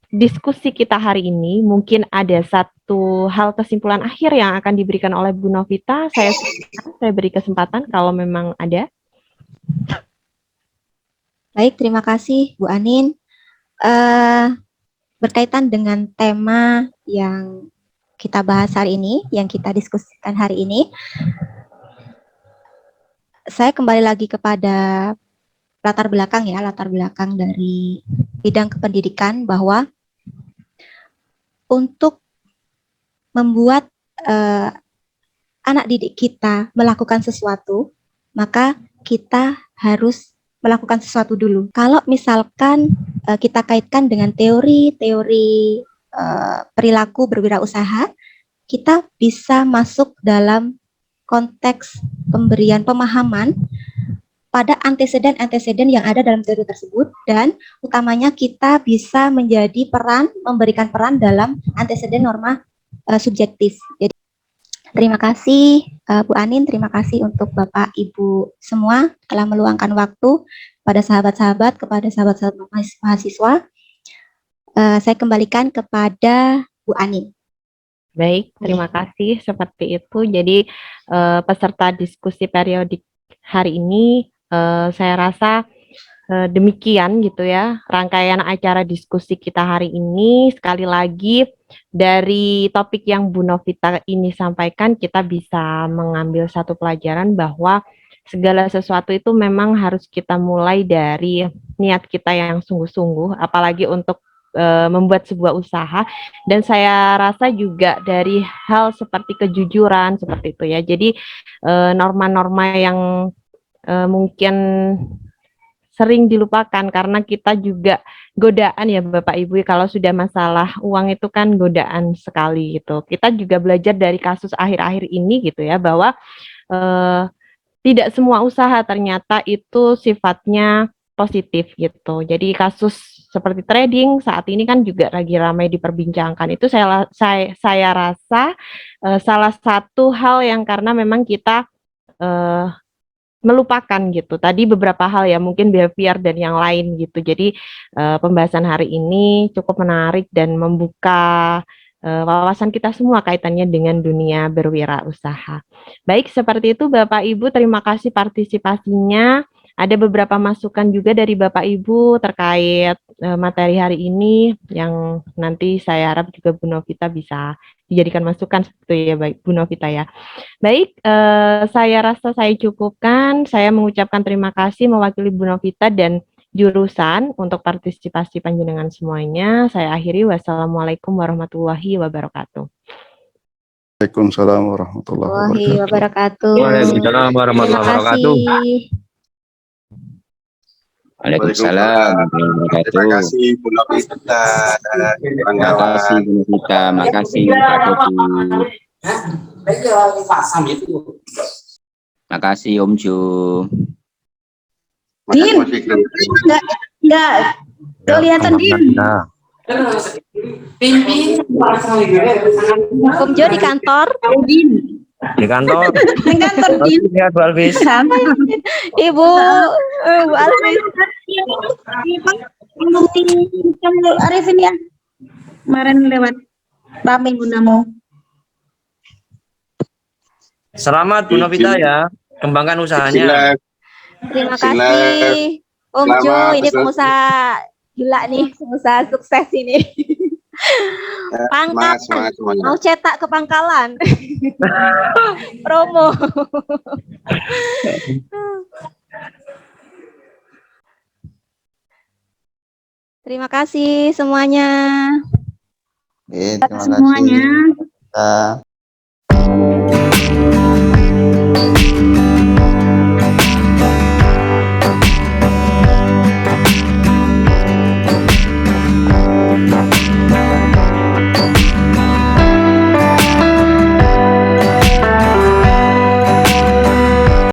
diskusi kita hari ini, mungkin ada satu hal kesimpulan akhir yang akan diberikan oleh Bu Novita. Saya beri kesempatan kalau memang ada. Baik, terima kasih Bu Anin. Berkaitan dengan tema yang kita bahas hari ini, yang kita diskusikan hari ini, saya kembali lagi kepada latar belakang dari bidang kependidikan, bahwa untuk membuat anak didik kita melakukan sesuatu, maka kita harus melakukan sesuatu dulu. Kalau misalkan kita kaitkan dengan teori-teori perilaku berwirausaha, kita bisa masuk dalam konteks pemberian pemahaman pada anteseden-anteseden yang ada dalam teori tersebut, dan utamanya kita bisa memberikan peran dalam anteseden norma subjektif. Jadi terima kasih Bu Anin, terima kasih untuk Bapak Ibu semua telah meluangkan waktu pada sahabat-sahabat, kepada sahabat-sahabat mahasiswa. Saya kembalikan kepada Bu Anin. Baik, terima kasih. Seperti itu. Jadi peserta diskusi periodik hari ini saya rasa demikian gitu ya rangkaian acara diskusi kita hari ini. Sekali lagi dari topik yang Bu Novita ini sampaikan, kita bisa mengambil satu pelajaran bahwa segala sesuatu itu memang harus kita mulai dari niat kita yang sungguh-sungguh, apalagi untuk membuat sebuah usaha. Dan saya rasa juga dari hal seperti kejujuran seperti itu ya. Jadi norma-norma yang mungkin sering dilupakan karena kita juga godaan ya Bapak Ibu, kalau sudah masalah uang itu kan godaan sekali gitu. Kita juga belajar dari kasus akhir-akhir ini gitu ya, bahwa tidak semua usaha ternyata itu sifatnya positif gitu. Jadi kasus seperti trading saat ini kan juga lagi ramai diperbincangkan. Itu saya rasa salah satu hal yang karena memang kita melupakan gitu. Tadi beberapa hal ya, mungkin behavior dan yang lain gitu. Jadi pembahasan hari ini cukup menarik dan membuka wawasan kita semua kaitannya dengan dunia berwirausaha. Baik, seperti itu Bapak Ibu, terima kasih partisipasinya. Ada beberapa masukan juga dari Bapak Ibu terkait materi hari ini yang nanti saya harap juga Bu Novita bisa dijadikan masukan seperti ya baik Bu Novita ya. Baik, saya rasa saya cukupkan. Saya mengucapkan terima kasih mewakili Bu Novita dan jurusan untuk partisipasi panjenengan semuanya. Saya akhiri. Wassalamualaikum warahmatullahi wabarakatuh. Waalaikumsalam warahmatullahi wabarakatuh. Waalaikumsalam warahmatullahi wabarakatuh. Waalaikumsalam warahmatullahi Terima kasih Bu Novita dan Terima kasih Bu Novita, makasih Pak Dodi. Makasih Om Jo. Din, Enggak kelihatan Din. Om Jo di kantor. Di kantor. Di kantor Din. Lihat Bu Alvis. Ibu Bu Alvis. Arifin ya. Kemarin lewat Bami Gunamu. Selamat Bu Novita ya, kembangkan usahanya. Terima kasih Om Jo, ini pengusaha gila nih, pengusaha sukses ini. Pangkalan, mau cetak ke pangkalan. Promo. Terima kasih semuanya. Terima kasih semuanya.